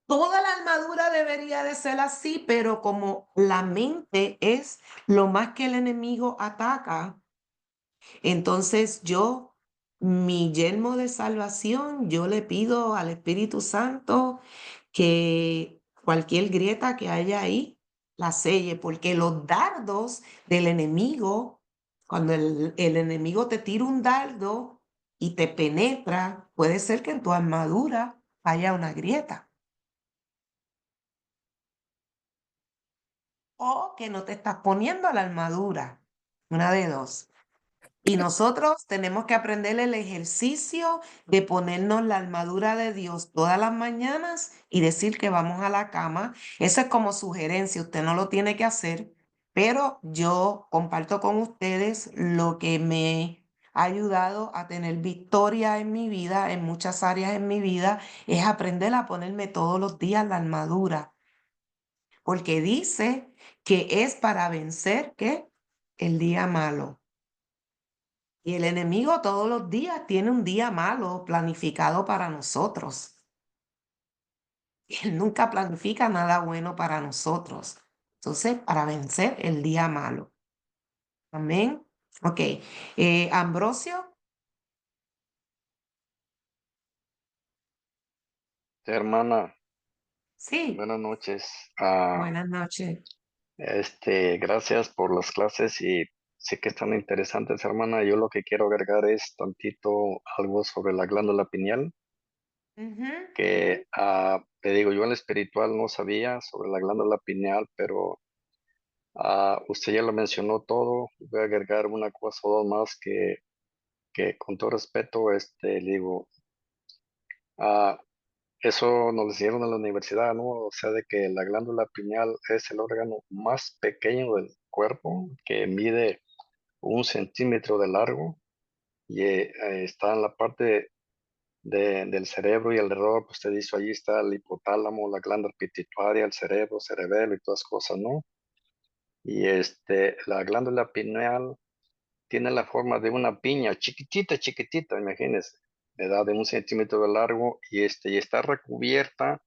toda la armadura debería de ser así, pero como la mente es lo más que el enemigo ataca, entonces yo, mi yelmo de salvación, yo le pido al Espíritu Santo que cualquier grieta que haya ahí la selle, porque los dardos del enemigo, cuando el enemigo te tira un dardo y te penetra, puede ser que en tu armadura haya una grieta o que no te estás poniendo la armadura, una de dos. Y nosotros tenemos que aprender el ejercicio de ponernos la armadura de Dios todas las mañanas y decir que vamos a la cama. Eso es como sugerencia, usted no lo tiene que hacer, pero yo comparto con ustedes lo que me ha ayudado a tener victoria en mi vida, en muchas áreas en mi vida, es aprender a ponerme todos los días la armadura, porque dice que es para vencer, ¿qué? El día malo. Y el enemigo todos los días tiene un día malo planificado para nosotros. Él nunca planifica nada bueno para nosotros. Entonces, para vencer el día malo. Amén. Ok. Ambrosio. Hermana, Sí. buenas noches. Buenas noches. Gracias por las clases y sé que están interesantes, hermana. Yo lo que quiero agregar es tantito algo sobre la glándula pineal, Ujú, que te digo, yo en la espiritual no sabía sobre la glándula pineal, pero usted ya lo mencionó todo. Voy a agregar una cosa o dos más que con todo respeto, le digo, ah, eso nos lo enseñaron en la universidad, ¿no? O sea, de que la glándula pineal es el órgano más pequeño del cuerpo, que mide 1 centímetro de largo y está en la parte del cerebro y alrededor, pues usted dice, allí está el hipotálamo, la glándula pituitaria, el cerebro, cerebelo y todas cosas, ¿no? Y la glándula pineal tiene la forma de una piña, chiquitita, chiquitita, imagínese, de edad de 1 centímetro de largo y está recubierta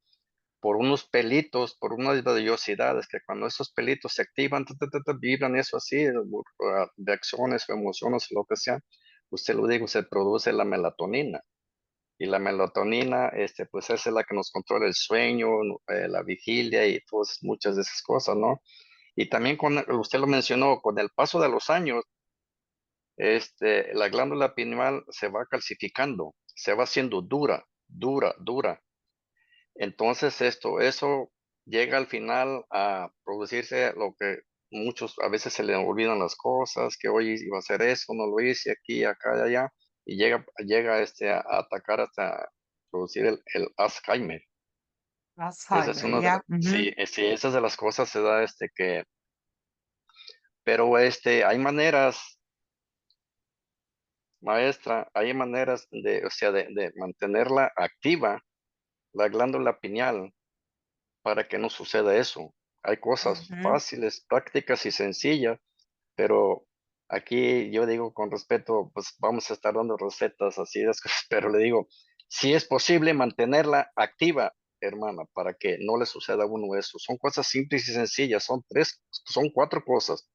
por unos pelitos, por unas vellosidades, que cuando esos pelitos se activan, vibran eso así, reacciones o emociones, lo que sea, usted lo digo, se produce la melatonina. Y la melatonina, pues esa es la que nos controla el sueño, la vigilia y todas, muchas de esas cosas, ¿no? Y también usted lo mencionó, con el paso de los años, la glándula pineal se va calcificando, se va haciendo dura, dura, dura. Entonces eso llega al final a producirse lo que muchos a veces se le olvidan las cosas, que hoy iba a hacer eso, no lo hice aquí, acá y allá, y llega a atacar hasta producir el Alzheimer. Esa es Alzheimer, una de ya. las, sí, sí, esas de las cosas se da pero hay maneras, maestra, hay maneras o sea, de mantenerla activa, la glándula pineal para que no suceda eso. Hay cosas Ujú. fáciles, prácticas y sencillas, pero aquí yo digo con respeto, pues vamos a estar dando recetas así de cosas, pero le digo, si es posible mantenerla activa, hermana, para que no le suceda a uno eso. Son cosas simples y sencillas, son 4 cosas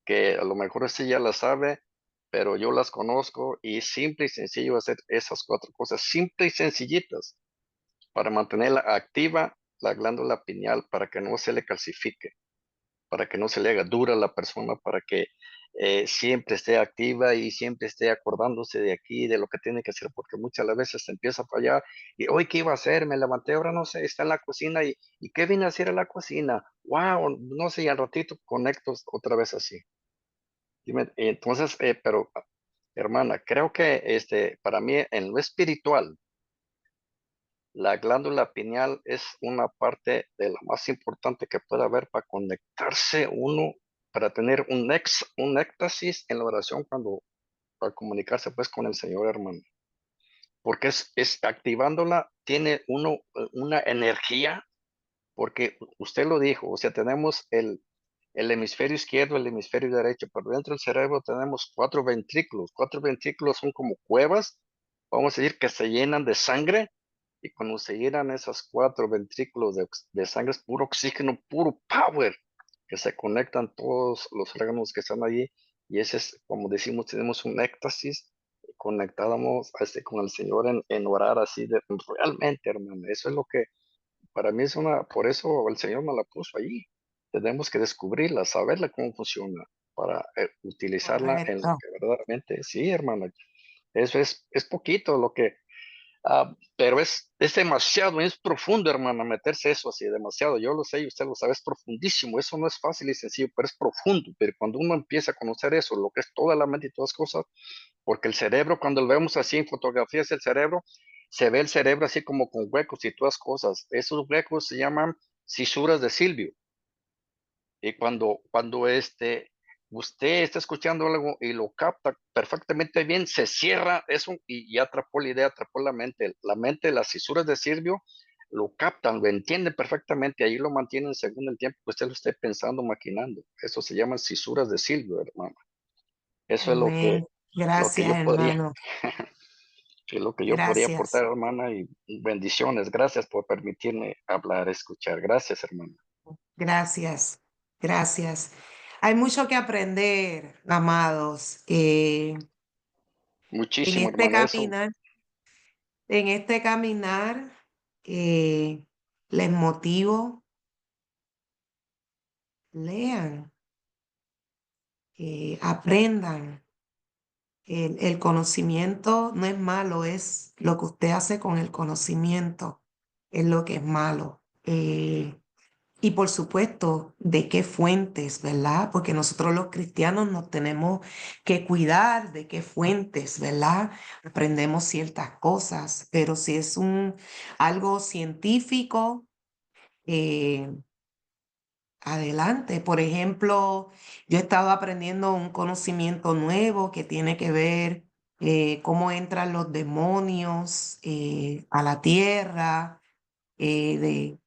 que a lo mejor usted ya las sabe, pero yo las conozco y simple y sencillo hacer esas 4 cosas, simples y sencillitas para mantenerla activa la glándula pineal, para que no se le calcifique, para que no se le haga dura a la persona, para que siempre esté activa y siempre esté acordándose de aquí, de lo que tiene que hacer, porque muchas las veces se empieza a fallar y hoy qué iba a hacer, me levanté, ahora no sé, está en la cocina y qué vine a hacer a la cocina, wow, no sé, y al ratito conecto otra vez así. Entonces, pero hermana, creo que para mí en lo espiritual, la glándula pineal es una parte de la más importante que puede haber para conectarse uno, para tener un éxtasis en la oración para comunicarse pues con el Señor, hermano. Porque es activándola, tiene uno una energía, porque usted lo dijo, o sea, tenemos el hemisferio izquierdo, el hemisferio derecho, pero dentro del cerebro tenemos 4 ventrículos. 4 ventrículos son como cuevas, vamos a decir, que se llenan de sangre, y cuando se llenan esas 4 ventrículos de sangre, es puro oxígeno, puro power, que se conectan todos los órganos que están allí, y ese es, como decimos, tenemos un éxtasis, conectábamos con el Señor en orar así, realmente, hermano, eso es lo que para mí por eso el Señor me la puso allí. Tenemos que descubrirla, saberla cómo funciona para utilizarla en lo Correcto. que verdaderamente, sí, hermana. Eso es poquito pero es demasiado, es profundo, hermana, meterse eso así, demasiado. Yo lo sé y usted lo sabe, es profundísimo. Eso no es fácil y sencillo, pero es profundo. Pero cuando uno empieza a conocer eso, lo que es toda la mente y todas las cosas, porque el cerebro, cuando lo vemos así en fotografías del cerebro, se ve el cerebro así como con huecos y todas cosas. Esos huecos se llaman cisuras de Silvio. Y cuando usted está escuchando algo y lo capta perfectamente bien, se cierra eso y atrapó la idea, atrapó la mente. La mente, las cisuras de Silvio lo captan, lo entienden perfectamente, ahí lo mantienen según el tiempo que usted lo esté pensando, maquinando. Eso se llama cisuras de Silvio, hermano. Eso es Amén. lo que Gracias, yo podría, hermano. que lo que yo podría Gracias. aportar, hermana, y bendiciones. Gracias por permitirme hablar, escuchar. Gracias, hermana. Gracias. Gracias. Hay mucho que aprender, amados. En Muchísimo, este hermana. Eso, caminar, en este caminar, eh, les motivo, lean, aprendan. El conocimiento no es malo, es lo que usted hace con el conocimiento, es lo que es malo. Y por supuesto, ¿de qué fuentes, verdad? Porque nosotros los cristianos nos tenemos que cuidar de qué fuentes, ¿verdad? Aprendemos ciertas cosas, pero si es algo científico, eh, adelante. Por ejemplo, yo he estado aprendiendo un conocimiento nuevo que tiene que ver cómo entran los demonios a la tierra, de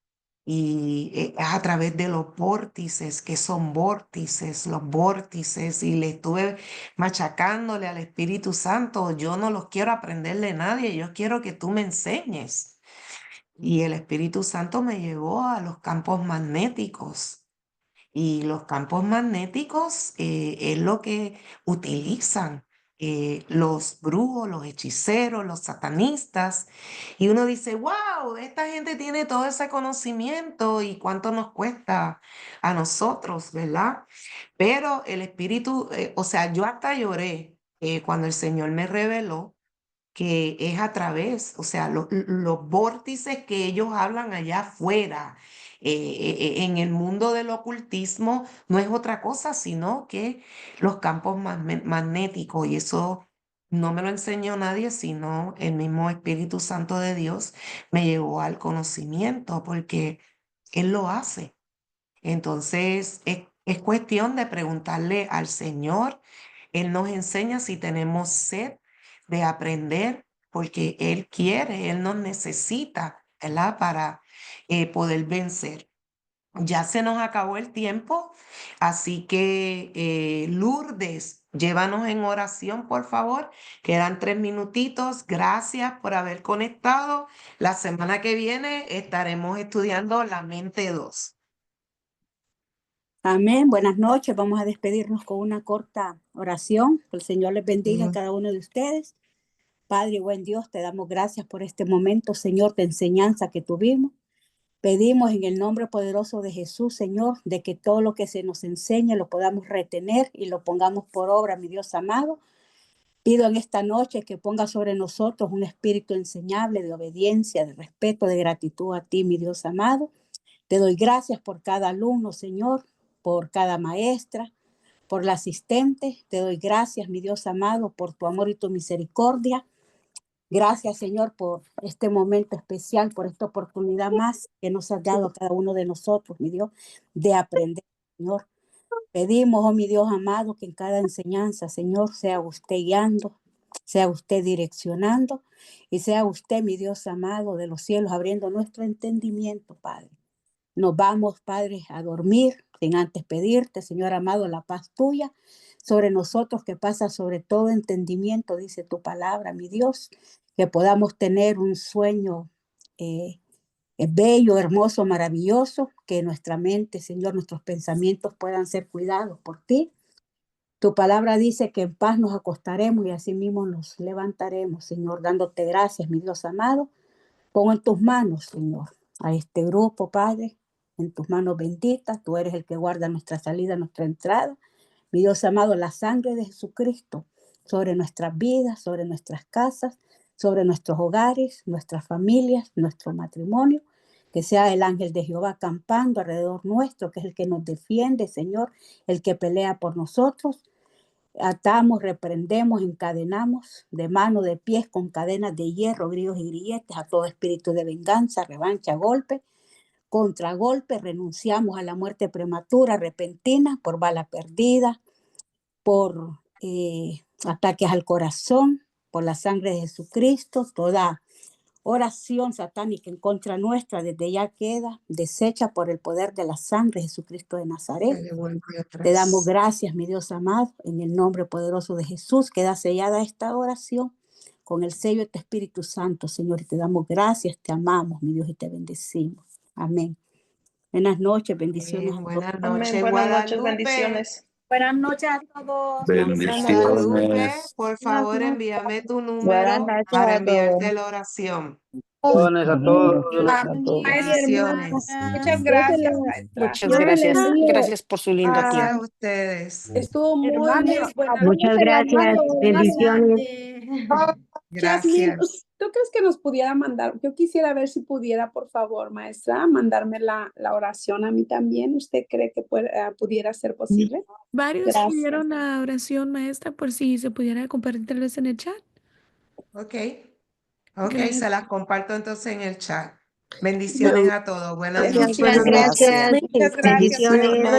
y es a través de los vórtices, que son vórtices, los vórtices, y le estuve machacándole al Espíritu Santo, yo no los quiero aprender de nadie, yo quiero que tú me enseñes. Y el Espíritu Santo me llevó a los campos magnéticos. Y los campos magnéticos es lo que utilizan los brujos, los hechiceros, los satanistas. Y uno dice, wow, esta gente tiene todo ese conocimiento y cuánto nos cuesta a nosotros, ¿verdad? Pero el espíritu, o sea, yo hasta lloré cuando el Señor me reveló que es a través, o sea, los vórtices que ellos hablan allá afuera, en el mundo del ocultismo, no es otra cosa, sino que los campos magnéticos, y eso no me lo enseñó nadie, sino el mismo Espíritu Santo de Dios me llevó al conocimiento, porque Él lo hace. Entonces, es cuestión de preguntarle al Señor. Él nos enseña si tenemos sed de aprender, porque Él quiere, Él nos necesita, ¿verdad? Para poder vencer. Ya se nos acabó el tiempo, así que Lourdes, llévanos en oración, por favor. Quedan 3 minutitos. Gracias por haber conectado. La semana que viene estaremos estudiando la mente 2. Amén. Buenas noches. Vamos a despedirnos con una corta oración. Que el Señor les bendiga a cada uno de ustedes. Padre, buen Dios, te damos gracias por este momento, Señor, de enseñanza que tuvimos. Pedimos en el nombre poderoso de Jesús, Señor, de que todo lo que se nos enseñe lo podamos retener y lo pongamos por obra, mi Dios amado. Pido en esta noche que ponga sobre nosotros un espíritu enseñable de obediencia, de respeto, de gratitud a ti, mi Dios amado. Te doy gracias por cada alumno, Señor, por cada maestra, por la asistente. Te doy gracias, mi Dios amado, por tu amor y tu misericordia. Gracias, Señor, por este momento especial, por esta oportunidad más que nos has dado a cada uno de nosotros, mi Dios, de aprender, Señor. Pedimos, oh mi Dios amado, que en cada enseñanza, Señor, sea usted guiando, sea usted direccionando y sea usted, mi Dios amado, de los cielos, abriendo nuestro entendimiento, Padre. Nos vamos, Padre, a dormir sin antes pedirte, Señor amado, la paz tuya sobre nosotros que pasa sobre todo entendimiento, dice tu palabra, mi Dios, que podamos tener un sueño bello, hermoso, maravilloso, que nuestra mente, Señor, nuestros pensamientos puedan ser cuidados por ti. Tu palabra dice que en paz nos acostaremos y así mismo nos levantaremos, Señor, dándote gracias, mi Dios amado. Pongo en tus manos, Señor, a este grupo, Padre, en tus manos benditas. Tú eres el que guarda nuestra salida, nuestra entrada. Mi Dios amado, la sangre de Jesucristo sobre nuestras vidas, sobre nuestras casas, sobre nuestros hogares, nuestras familias, nuestro matrimonio. Que sea el ángel de Jehová acampando alrededor nuestro, que es el que nos defiende, Señor, el que pelea por nosotros. Atamos, reprendemos, encadenamos de mano, de pies, con cadenas de hierro, grillos y grilletes, a todo espíritu de venganza, revancha, golpe, contragolpe. Renunciamos a la muerte prematura, repentina, por bala perdida, por ataques al corazón, por la sangre de Jesucristo. Toda oración satánica en contra nuestra desde ya queda deshecha por el poder de la sangre de Jesucristo de Nazaret. Te damos gracias, mi Dios amado, en el nombre poderoso de Jesús. Queda sellada esta oración con el sello de tu Espíritu Santo, Señor, y te damos gracias, te amamos, mi Dios, y te bendecimos. Amén. Buenas noches, bendiciones. Buenas Amén. noches, Buenas noches, Guadalupe. bendiciones. Buenas noches a todos. Guadalupe, Bendiciones. por favor, envíame tu Buenas número noches para a enviarte todos. la oración. Bendiciones a todos. Dios Ah, les maestra, Bendiciones. muchas Yo se gracias, la, maestra. yo se la envío Gracias por su lindo Gracias tiempo. a ustedes. Estuvo muy Hermanos, buena. Muchas gracias. Bendiciones. Jasmine, Gracias. ¿tú crees que nos pudiera mandar? Yo quisiera ver si pudiera, por favor, maestra, mandarme la oración a mí también. ¿Usted cree que pudiera ser posible? Varios Gracias. pidieron la oración, maestra, por si se pudiera compartirles en el chat. Ok, Gracias. se las comparto entonces en el chat. Bendiciones a todos. Buenas Gracias, noches. buenas gracias. gracias. Muchas gracias. Bendiciones. maestra.